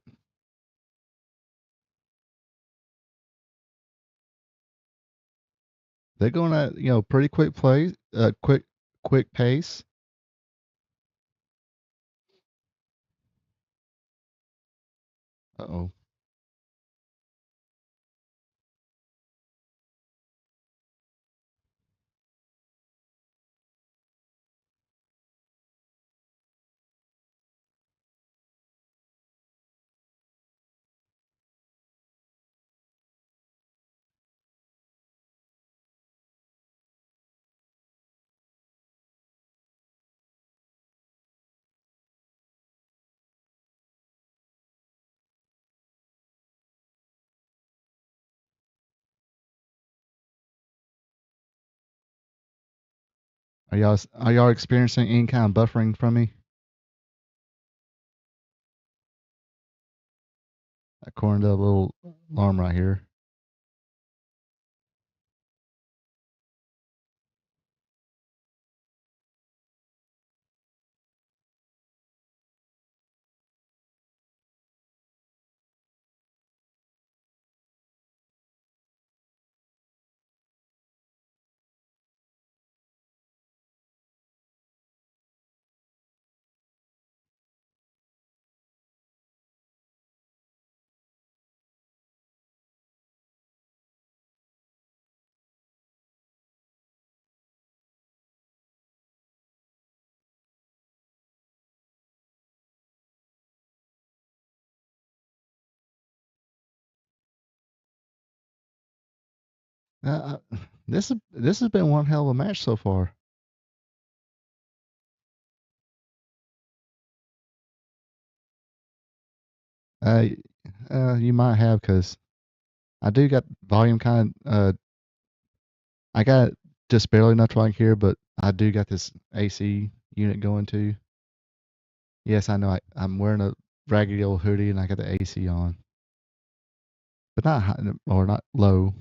They're going at pretty quick play, quick pace. Uh-oh. Are y'all experiencing any kind of buffering from me? According to the little alarm right here. This has been one hell of a match so far. Uh, you might have because I do got volume kind of. I got just barely enough to I can hear, but I do got this AC unit going too. Yes, I know. I'm wearing a raggedy old hoodie and I got the AC on, but not high or not low.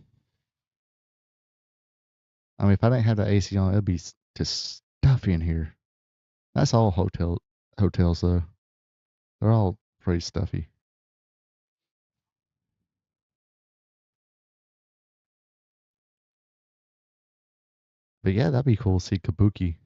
I mean, if I didn't have the AC on, it'd be just stuffy in here. That's all hotels though. They're all pretty stuffy. But yeah, that'd be cool to see Kabuki.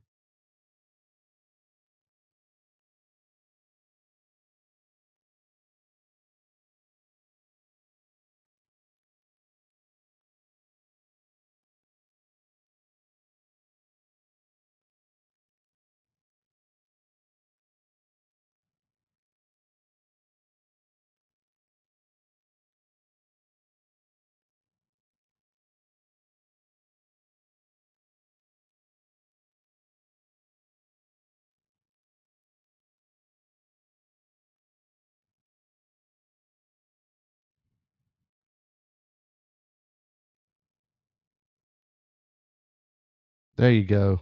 There you go.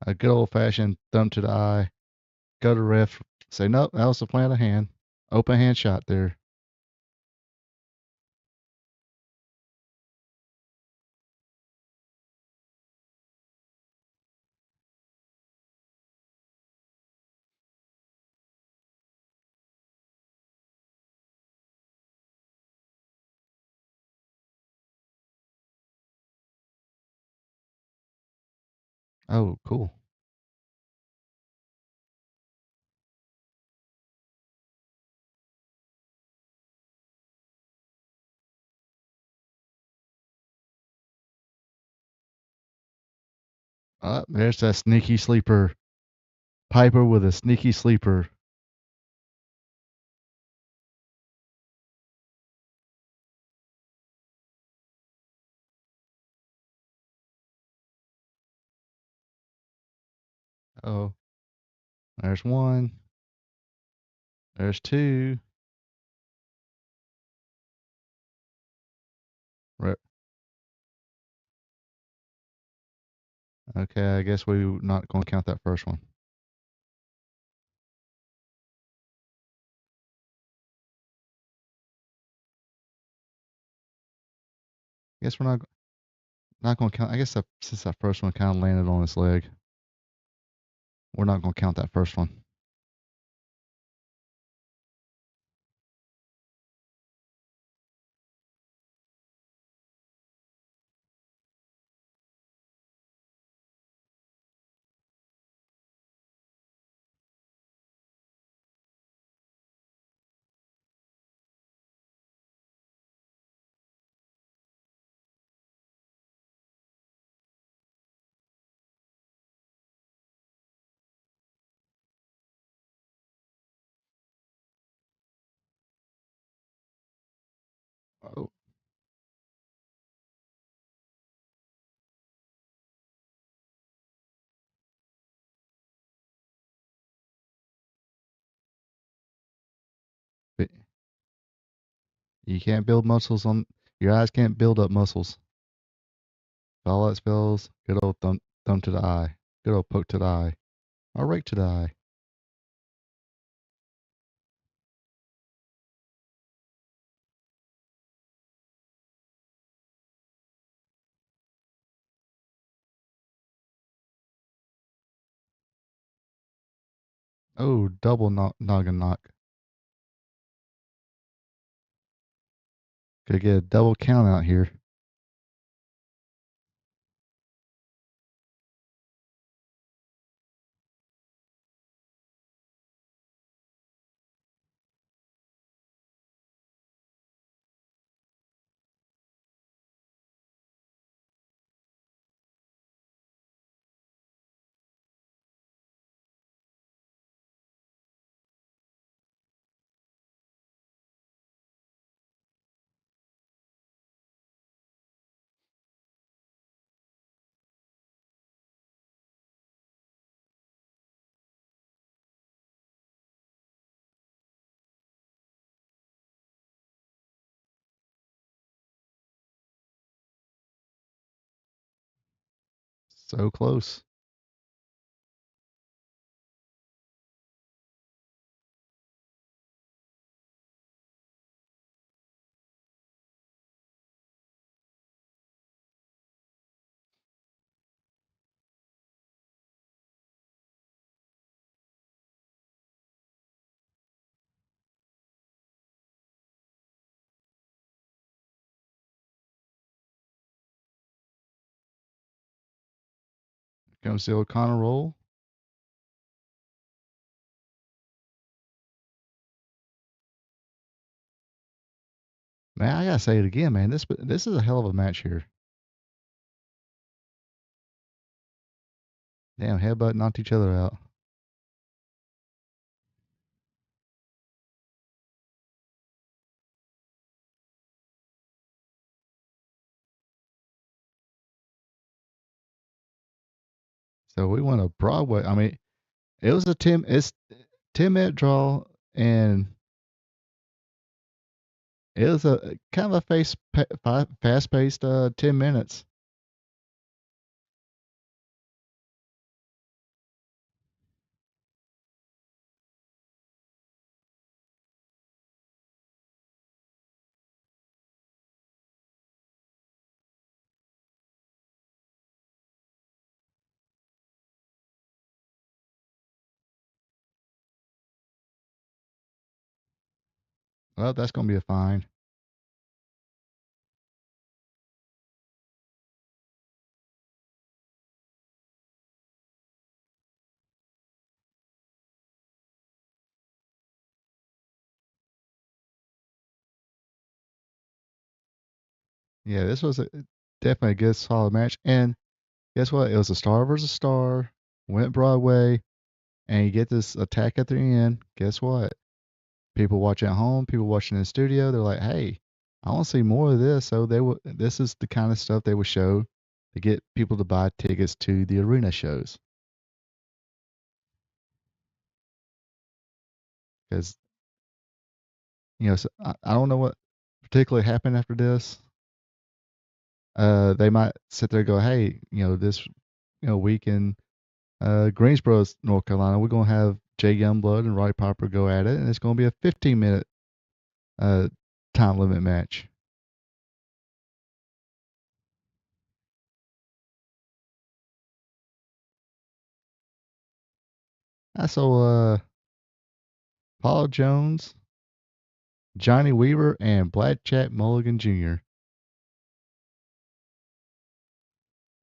A good old fashioned thumb to the eye. Go to ref. Say nope, that was the plan of hand. Open hand shot there. Oh, cool. There's that sneaky sleeper. Piper with a sneaky sleeper. Oh, there's one. There's two. Right. Okay, I guess we're not going to count that first one. Guess we're not going to count. I guess since that first one kind of landed on his leg, we're not going to count that first one. Oh, but you can't build muscles on your eyes. Can't build up muscles. Fallout spells. Good old thumb to the eye. Good old poke to the eye. Or rake to the eye. Oh, double noggin knock. Could get a double count out here. So close. Comes the O'Connor roll. Man, I gotta say it again, man. This is a hell of a match here. Damn, headbutt knocked each other out. So we went a Broadway. I mean, it was a 10-minute draw, and it was a kind of a fast paced 10 minutes. Well, that's gonna be a fine. Yeah, this was definitely a good solid match, and guess what? It was a star versus star, went Broadway, and you get this attack at the end. Guess what? People watching at home, people watching in the studio, they're like, "Hey, I want to see more of this." So they would. This is the kind of stuff they would show to get people to buy tickets to the arena shows. Because so I don't know what particularly happened after this. They might sit there and go, "Hey, this week in Greensboro, North Carolina, we're gonna have Jay Youngblood and Roddy Piper go at it, and it's gonna be a 15-minute uh, time limit match." I saw Paul Jones, Johnny Weaver, and Blackjack Mulligan Jr.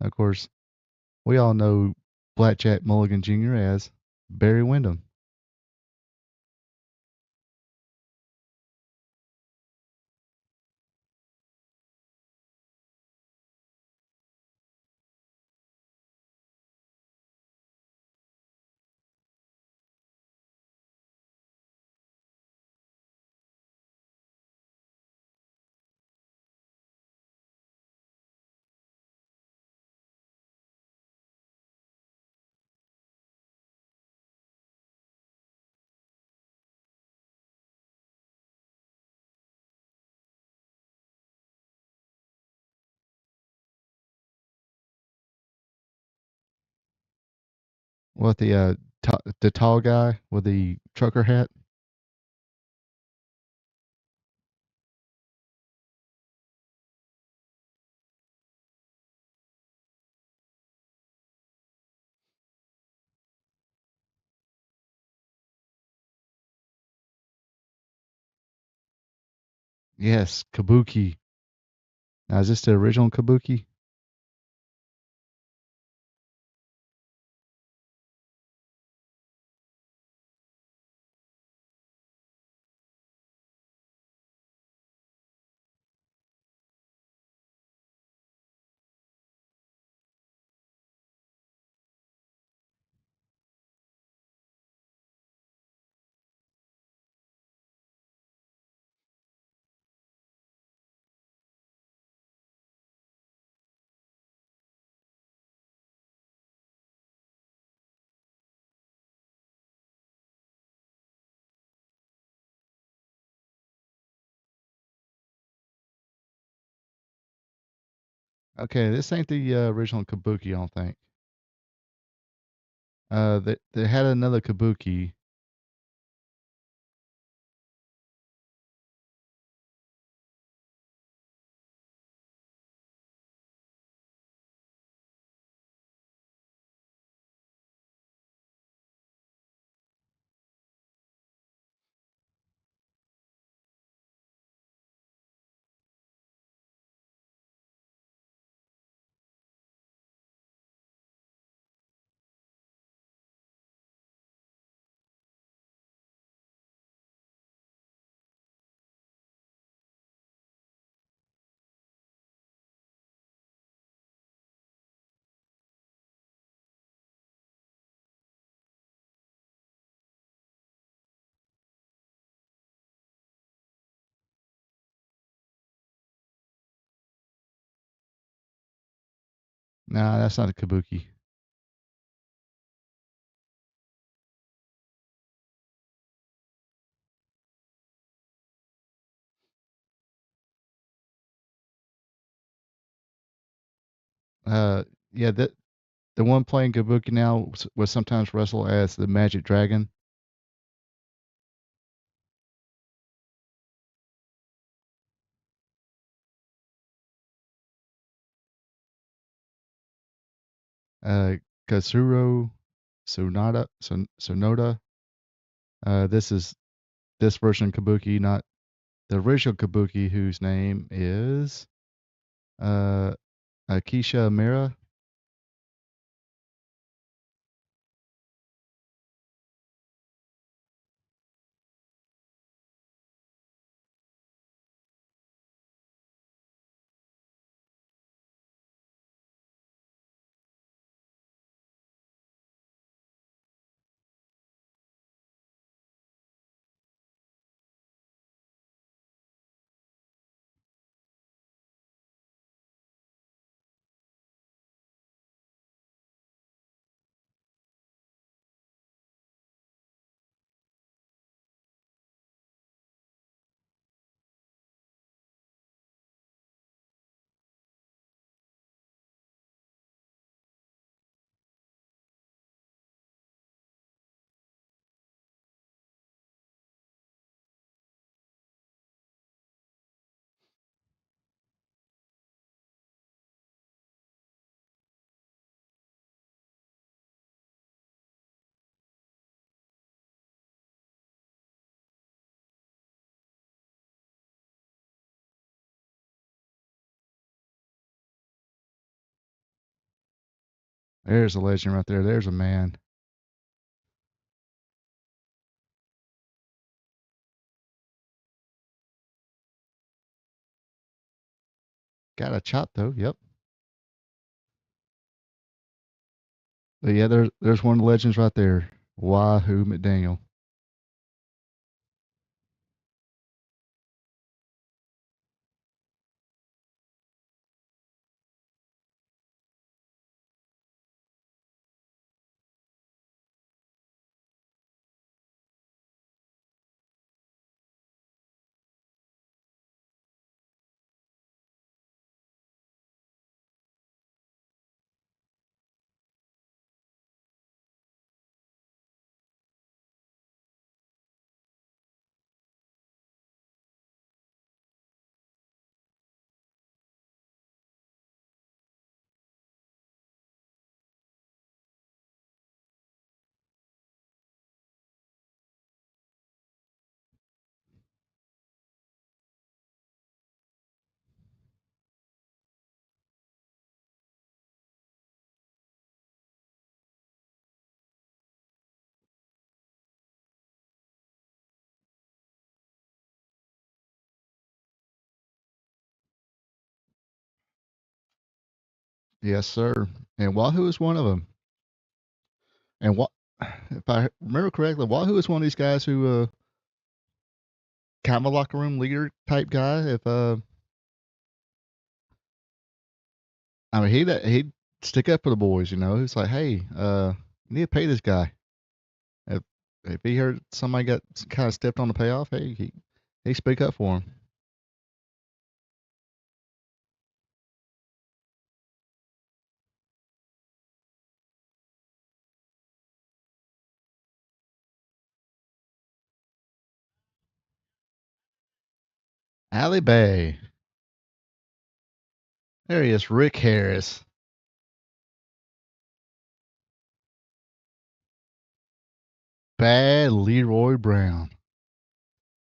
Of course, we all know Blackjack Mulligan Jr. as Barry Windham. What the tall guy with the trucker hat? Yes, Kabuki. Now, is this the original Kabuki? Okay, this ain't the original Kabuki, I don't think. They had another Kabuki. Nah, that's not a Kabuki. Uh, yeah, the one playing Kabuki now was sometimes wrestled as the Magic Dragon. Uh, Katsuro Sonoda. This is this version of Kabuki, not the original Kabuki, whose name is uh, Akisha Mira. There's a legend right there. There's a man. Got a chop though. Yep. But yeah, there's one of the legends right there. Wahoo McDaniel. Yes, sir. And Wahoo is one of them. And what, if I remember correctly, Wahoo is one of these guys who kind of a locker room leader type guy. If I mean he'd stick up for the boys. You know, it's like, hey, you need to pay this guy. If if he heard somebody got kind of stepped on the payoff, hey, he speak up for him. Allie Bay. There he is, Rick Harris. Bad Leroy Brown.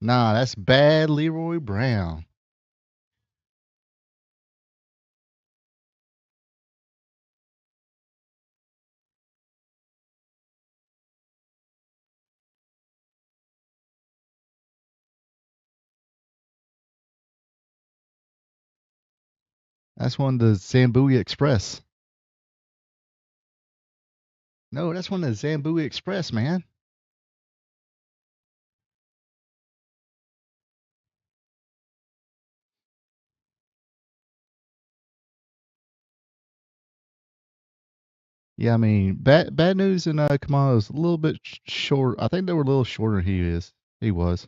Nah, that's bad Leroy Brown. That's one of the Zambui Express. No, that's one of the Zambui Express, man. Yeah, I mean, bad news and Kamano's a little bit short. I think they were a little shorter than he is. He was.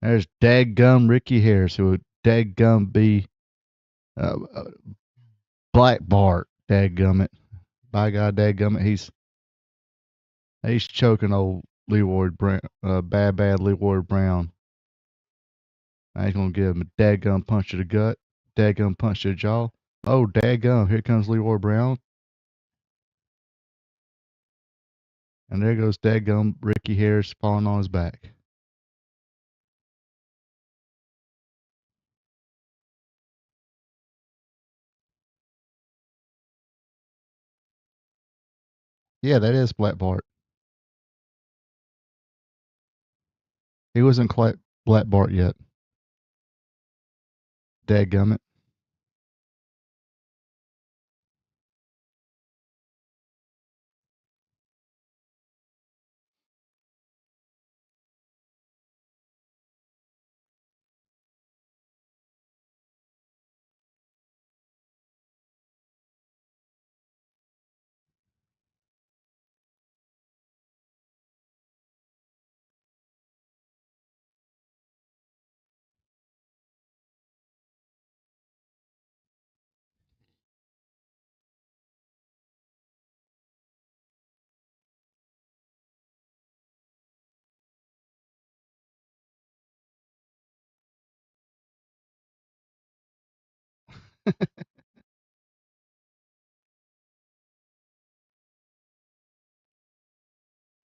There's dadgum Ricky Harris, who would dadgum be uh, Black Bart. Dadgum it. By God, dadgum it. He's choking old Leroy Brown, bad Leroy Brown. He's gonna give him a dadgum punch to the gut, dadgum punch to the jaw. Oh, dadgum! Here comes Leroy Brown, and there goes dadgum Ricky Harris falling on his back. Yeah, that is Black Bart. He wasn't quite Black Bart yet. Dadgummit.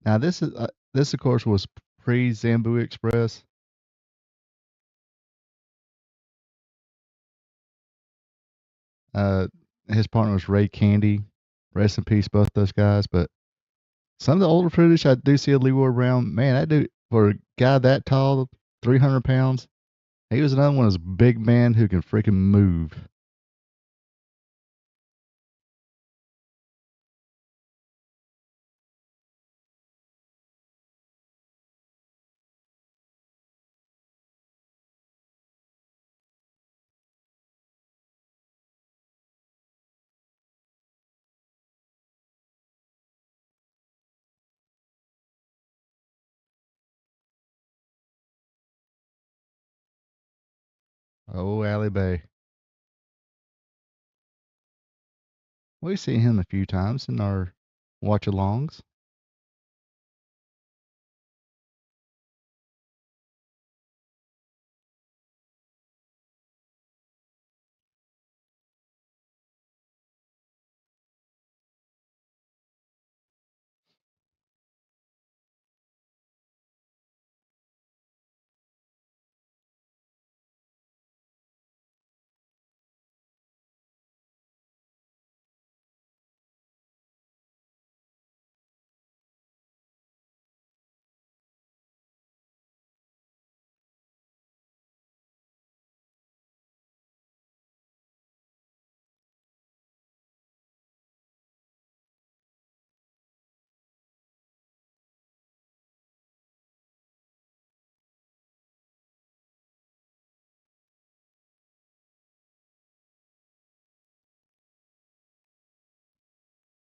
Now this of course was pre Zambui Express. Uh, his partner was Ray Candy. Rest in peace, both those guys. But some of the older footage I do see of Leroy Brown, man, that dude, for a guy that tall, 300 pounds, he was another one of those big men who can freaking move. Oh, Allie Bay. We've seen him a few times in our watch-alongs.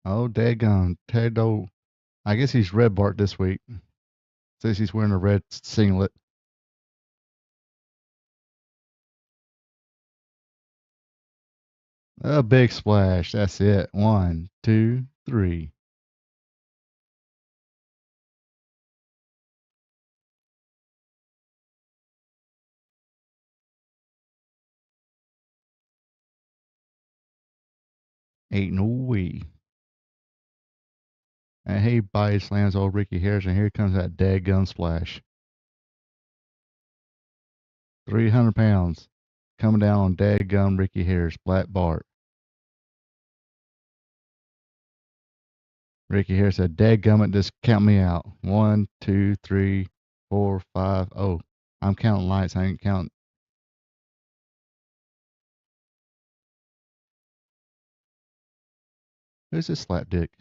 Oh, daggone. Ted old. I guess he's Red Bart this week. Says he's wearing a red singlet. A big splash. That's it. 1, 2, 3. Ain't no way. And he body slams old Ricky Harris, and here comes that dadgun splash. 300 pounds coming down on dadgun Ricky Harris, Black Bart. Ricky Harris said, dadgummit, just count me out. 1, 2, 3, 4, 5. Oh, I'm counting lights. I ain't counting. Who's this slap dick?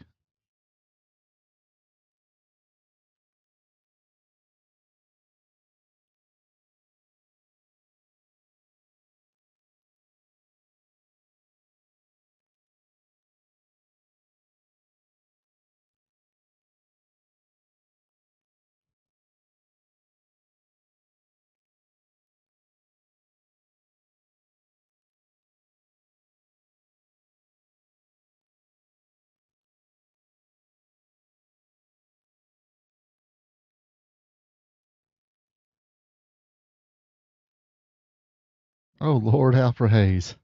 Oh, Lord Alfred Hayes.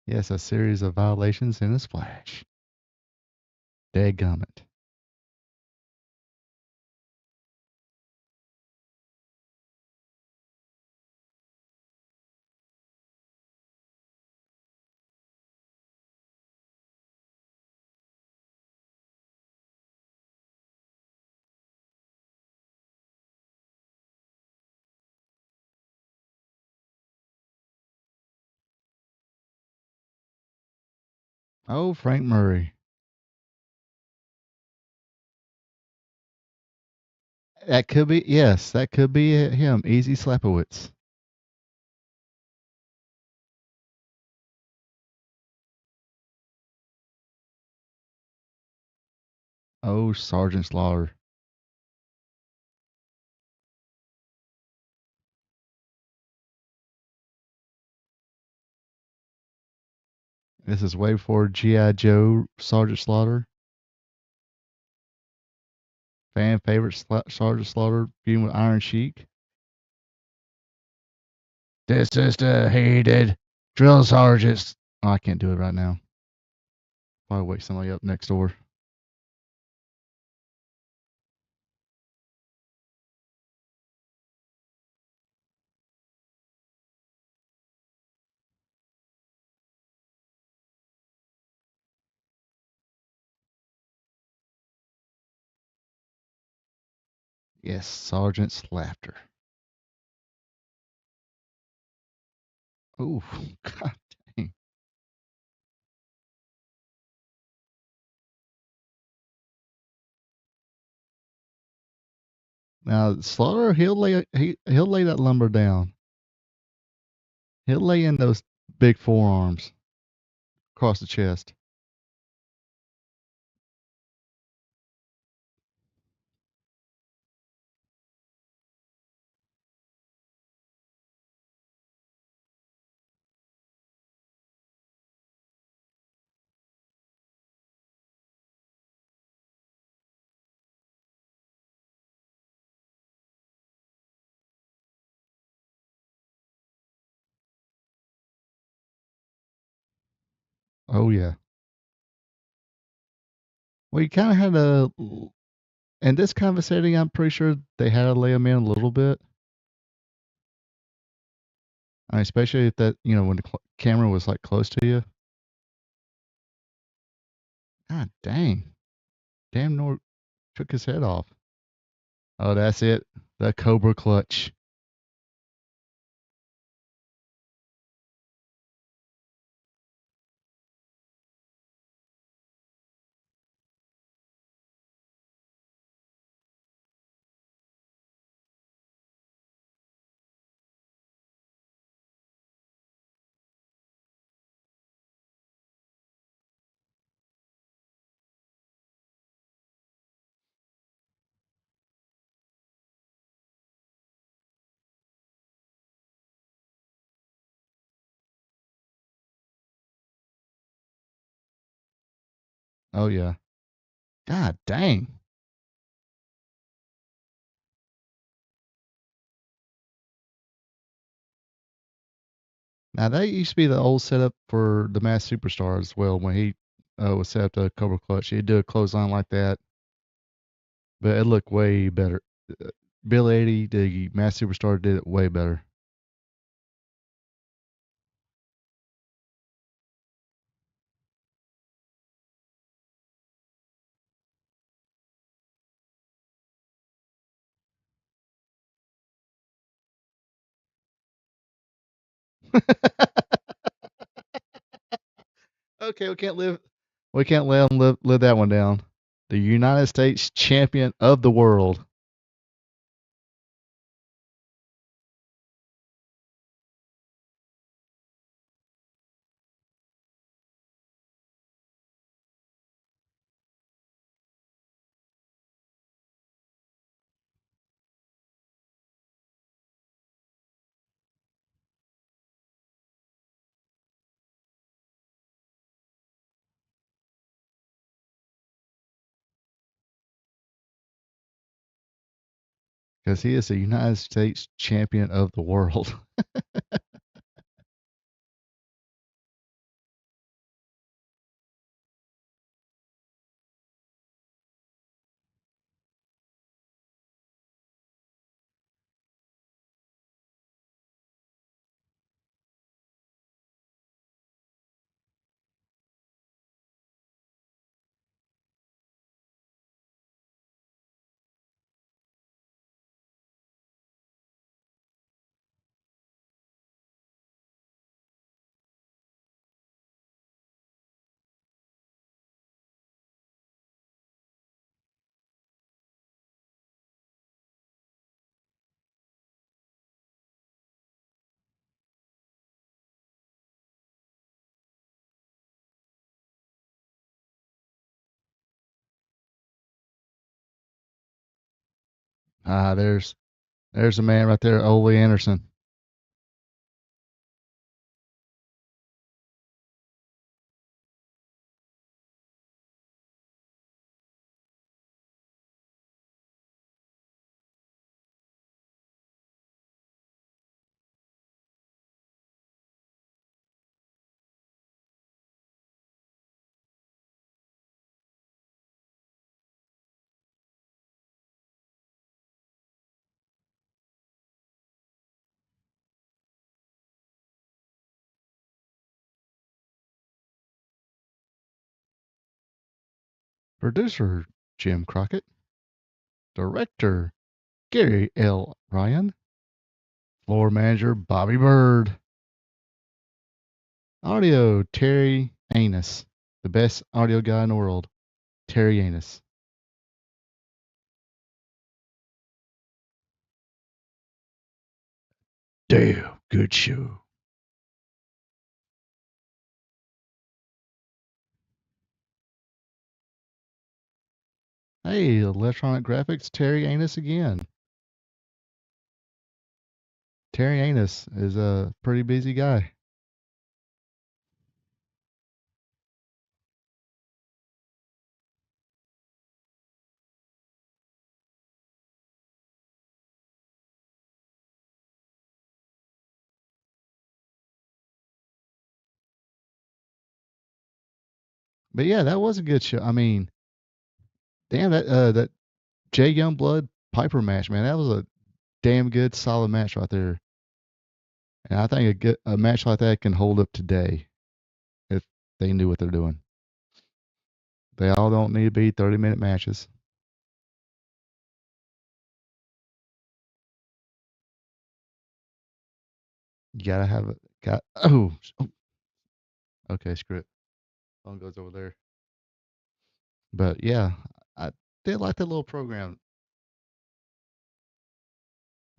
Yes, a series of violations in a splash. Dadgummit. Oh, Frank Murray. That could be, yes, that could be him. Easy Slapowitz. Oh, Sergeant Slaughter. This is way before G.I. Joe, Sergeant Slaughter. Fan favorite Sergeant Slaughter feuding with Iron Sheik. This is the hated drill sergeants. Oh, I can't do it right now. Probably wake somebody up next door. Yes, Sergeant's laughter. Oh, God dang. Now Slaughter, he'll lay that lumber down. He'll lay in those big forearms across the chest. Oh yeah. Well, you kind of had to, in this kind of a setting, I'm pretty sure they had to lay him in a little bit. I mean, especially if that, when the camera was like close to you. God dang. Damn, Nor took his head off. Oh, that's it. The Cobra Clutch. Oh yeah. God dang. Now that used to be the old setup for the Masked Superstar as well. When he was set up to Cobra Clutch, he'd do a clothesline like that, but it looked way better. Bill 80, the Masked Superstar, did it way better. Okay, we can't let him live that one down. The United States champion of the world. Because he is the United States champion of the world. Ah, there's a man right there, Ole Anderson. Producer Jim Crockett. Director Gary L. Ryan. Floor manager Bobby Bird. Audio Terry Anus. The best audio guy in the world. Terry Anus. Damn good show. Hey, electronic graphics, Terry Anus again. Terry Anus is a pretty busy guy. But yeah, that was a good show. I mean, damn that Jay Youngblood Piper match, man, that was a damn good solid match right there. And I think a match like that can hold up today if they knew what they're doing. They all don't need to be 30-minute matches. You gotta have it. Okay, screw it. Phone goes over there. But yeah, I did like that little program.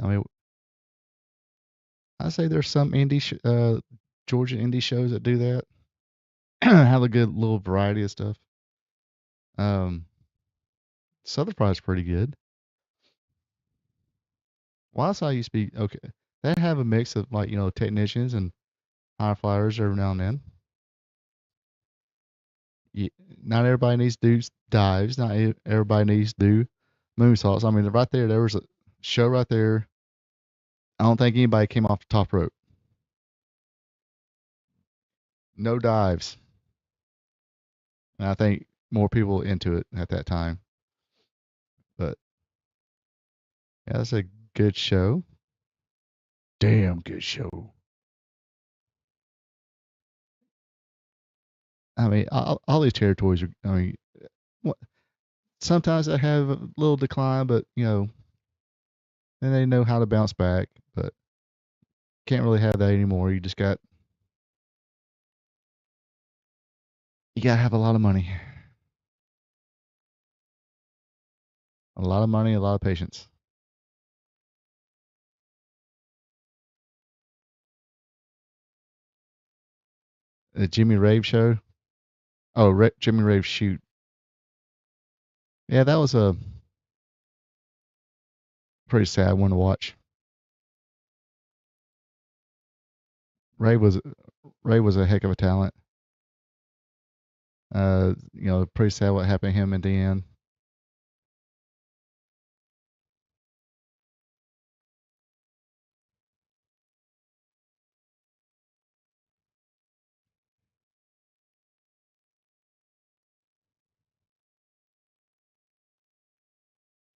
I mean, I say there's some Georgia indie shows that do that. Have a good little variety of stuff. Southern Fried's pretty good. Wausau used to be okay. They have a mix of like technicians and high flyers every now and then. Not everybody needs to do dives. Not everybody needs to do moonsaults. I mean, right there was a show right there. I don't think anybody came off the top rope. No dives. And I think more people into it at that time. But yeah, that's a good show. Damn good show. I mean, all these territories are. I mean, sometimes they have a little decline, but then they know how to bounce back. But can't really have that anymore. You gotta have a lot of money, a lot of patience. The Jimmy Rave show. Oh, Jimmy Rave shoot. Yeah, that was a pretty sad one to watch. Ray was a heck of a talent. Pretty sad what happened to him in the end.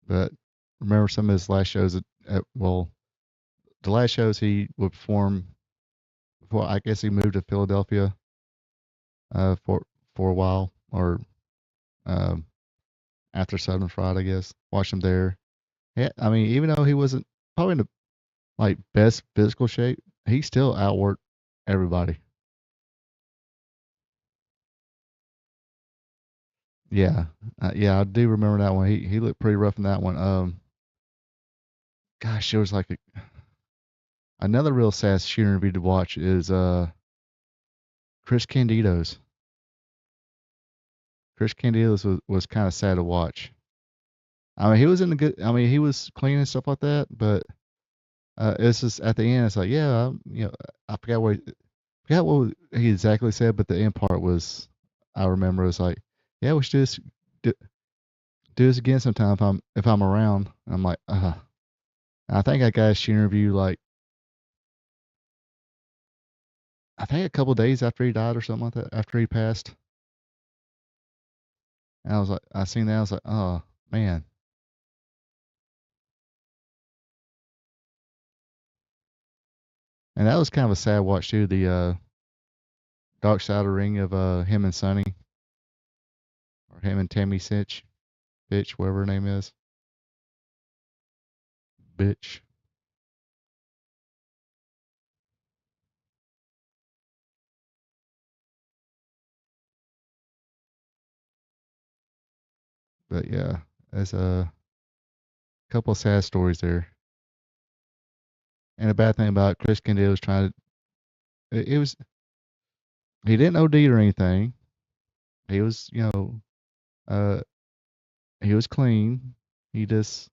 But remember some of his last shows the last shows he would perform before I guess he moved to Philadelphia for a while or um, after Southern Fried, I guess. Watched him there. Yeah, I mean, even though he wasn't probably in the best physical shape, he still outworked everybody. Yeah, yeah, I do remember that one. He looked pretty rough in that one. Gosh, there was another real sad shooter interview to watch is Chris Candido's. Chris Candido's was kind of sad to watch. I mean, he was in the good. I mean, he was clean and stuff like that, but it's just at the end. It's like, yeah, I forgot what he exactly said, but the end part was, I remember it was like, yeah, we should do this again sometime if I'm around. And I'm like, I think I got a shoot interview I think a couple days after he died or something like that, after he passed. And I was like, I seen that, I was like, oh man. And that was kind of a sad watch too. The Dark Side of the Ring of him and Sonny, or him and Tammy Fitch, whatever her name is. bitch. But yeah, there's a couple of sad stories there. And the bad thing about Chris Kennedy was trying to, it was, he didn't OD or anything. He was, uh, he was clean. He just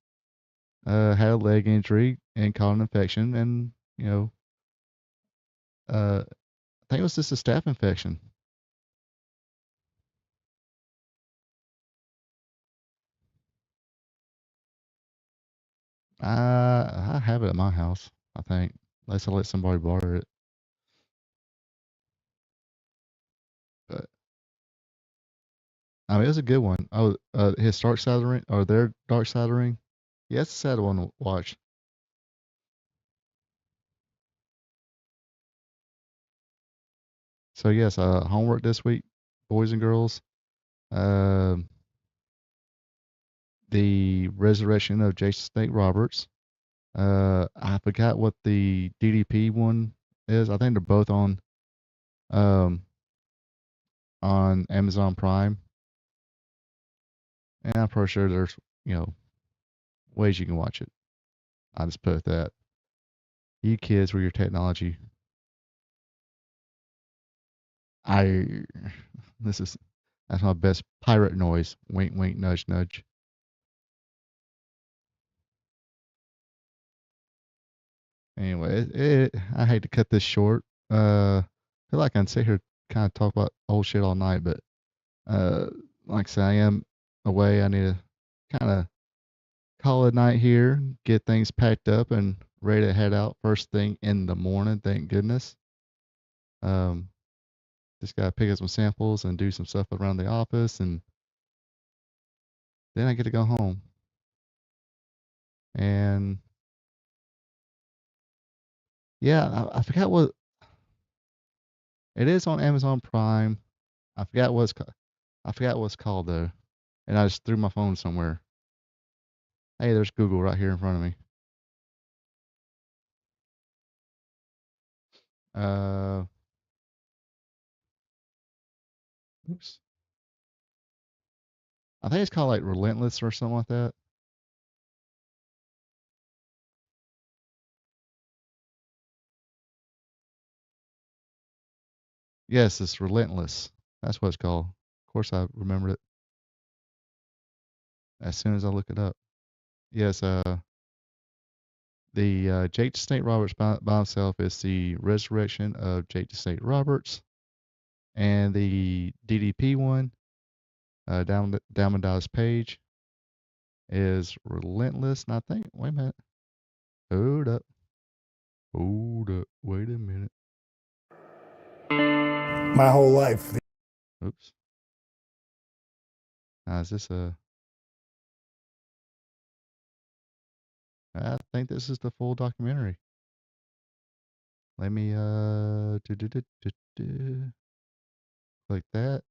had a leg injury and caught an infection, and I think it was just a staph infection. I have it at my house, I think, unless I let somebody borrow it. But I mean, it was a good one. Oh, his Dark Side of the Ring, or their Dark Side of the Ring. Yeah, it's a sad one to watch. So yes, homework this week, boys and girls. Um, the resurrection of Jason Snake Roberts. I forgot what the DDP one is. I think they're both um on Amazon Prime, and I'm pretty sure there's ways you can watch it. I just put that. You kids with your technology. I this is that's my best pirate noise. Wink, wink, nudge, nudge. Anyway, I hate to cut this short. I feel like I can sit here kind of talk about old shit all night, but uh, like I say, I am away. I need to kind of call it a night here, get things packed up, and ready to head out first thing in the morning. Thank goodness. Um, just gotta pick up some samples and do some stuff around the office, and then I get to go home. And yeah, I forgot what it is on Amazon Prime. I forgot what it's called. I forgot what it's called though, and I just threw my phone somewhere. Hey, there's Google right here in front of me. Uh, oops. I think it's called like Relentless or something like that. Yes, it's Relentless. That's what it's called. Of course, I remembered it as soon as I look it up. Yes, the Jake the Snake Roberts by himself is the resurrection of Jake the Snake Roberts, and the DDP one, Diamond Dallas Page, is Relentless. And I think, wait a minute, hold up, wait a minute. My whole life. Oops. Now, is this a? I think this is the full documentary. Let me click that.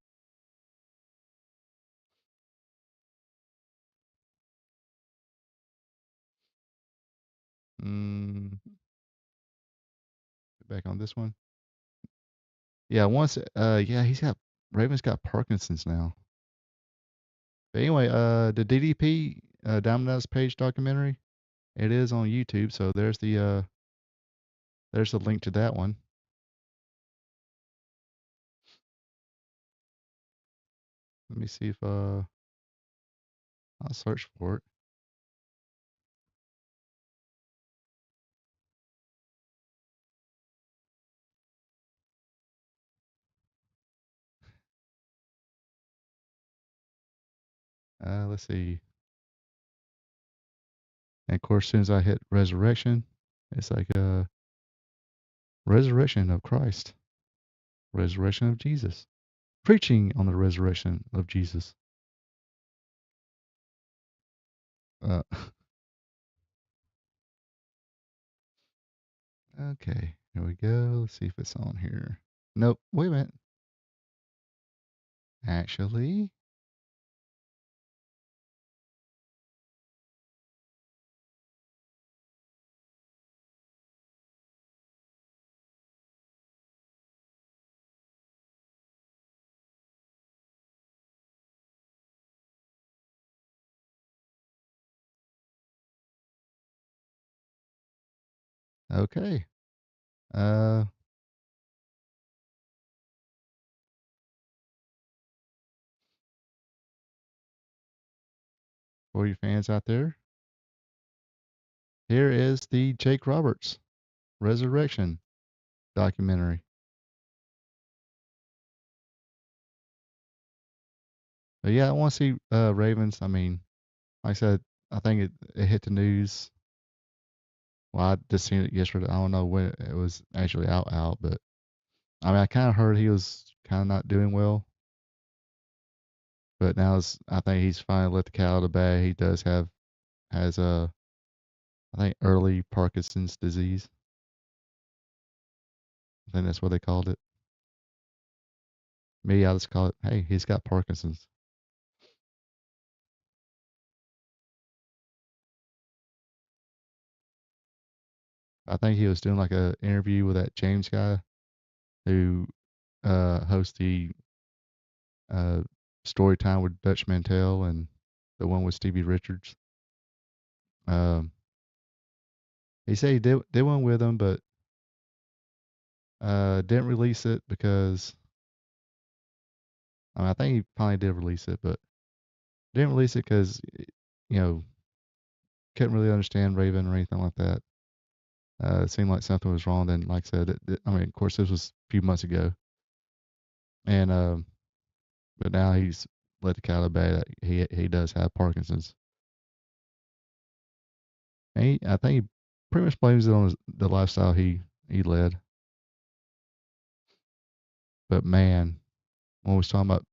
Back on this one. Yeah, yeah, Raven's got Parkinson's now. But anyway, the DDP Diamond Dallas Page documentary, it is on YouTube, so there's the link to that one. Let me see if I'll search for it. Let's see. And of course, as soon as I hit resurrection, it's like resurrection of Christ, resurrection of Jesus, preaching on the resurrection of Jesus. Okay, here we go. Let's see if it's on here. Nope. Wait a minute. Actually, Okay. Uh, for you fans out there, here is the Jake Roberts Resurrection documentary. But yeah, I want to see Ravens. I mean, like I said, I think it hit the news. Well, I just seen it yesterday. I don't know when it was actually out, but I mean, I kind of heard he was kind of not doing well. But now I think he's finally let the cat out of the bag. He has I think early Parkinson's disease. I think that's what they called it. Me, I just call it, hey, he's got Parkinson's. I think he was doing like a interview with that James guy who hosts the story time with Dutch Mantel and the one with Stevie Richards. He said he did one with him, but didn't release it because I think he finally did release it, but didn't release it because couldn't really understand Raven or anything like that. It seemed like something was wrong. Then, like I said, I mean, of course, this was a few months ago, and but now he's let the cat out of the bag that he does have Parkinson's. And I think he pretty much blames it on the lifestyle he led. But man, when we was talking about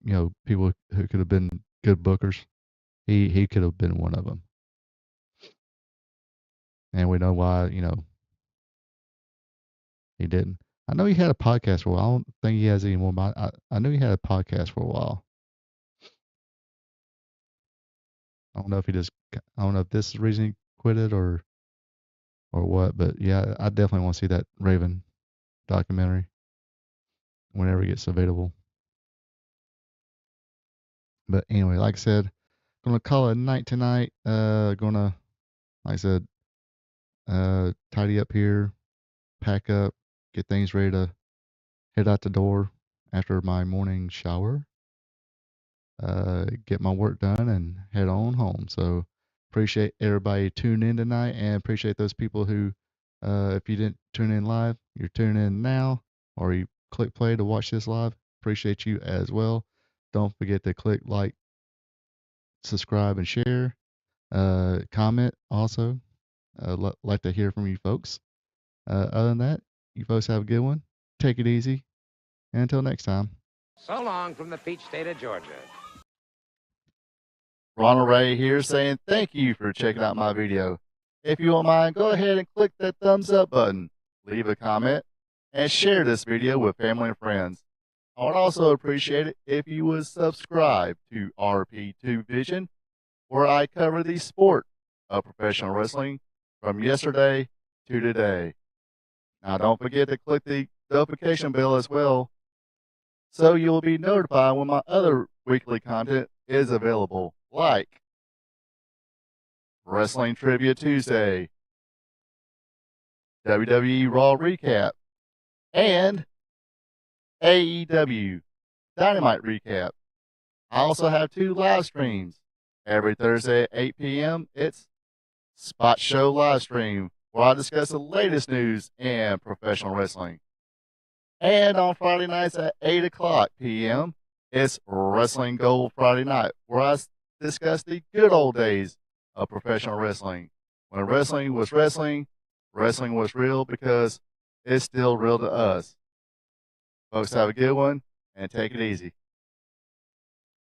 people who could have been good bookers, he could have been one of them. And we know why he didn't. I know he had a podcast for a while. I don't think he has anymore, but I knew he had a podcast for a while. I don't know if this is the reason he quit it or what, but yeah, I definitely want to see that Raven documentary whenever it gets available. But anyway, like I said, gonna call it a night tonight. Gonna, like I said, tidy up here, pack up, get things ready to head out the door after my morning shower. Get my work done and head on home. So appreciate everybody tuning in tonight, and appreciate those people who, if you didn't tune in live, you're tuning in now, or you click play to watch this live. Appreciate you as well. Don't forget to click like, subscribe, and share. Comment also. Like to hear from you folks. Other than that, you folks have a good one. Take it easy. And until next time. So long from the peach state of Georgia. Ronald Ray here saying thank you for checking out my video. If you don't mind, go ahead and click that thumbs up button, leave a comment, and share this video with family and friends. I would also appreciate it if you would subscribe to RP2 Vision, where I cover the sport of professional wrestling from yesterday to today. Now don't forget to click the notification bell as well, so you'll be notified when my other weekly content is available, like Wrestling Trivia Tuesday, WWE Raw Recap, and AEW Dynamite Recap. I also have 2 live streams. Every Thursday at 8 p.m., it's Spot Show Live Stream, where I discuss the latest news in professional wrestling. And on Friday nights at 8 o'clock p.m., it's Wrestling Gold Friday Night, where I discuss the good old days of professional wrestling. When wrestling was wrestling, wrestling was real because it's still real to us. Folks, have a good one, and take it easy.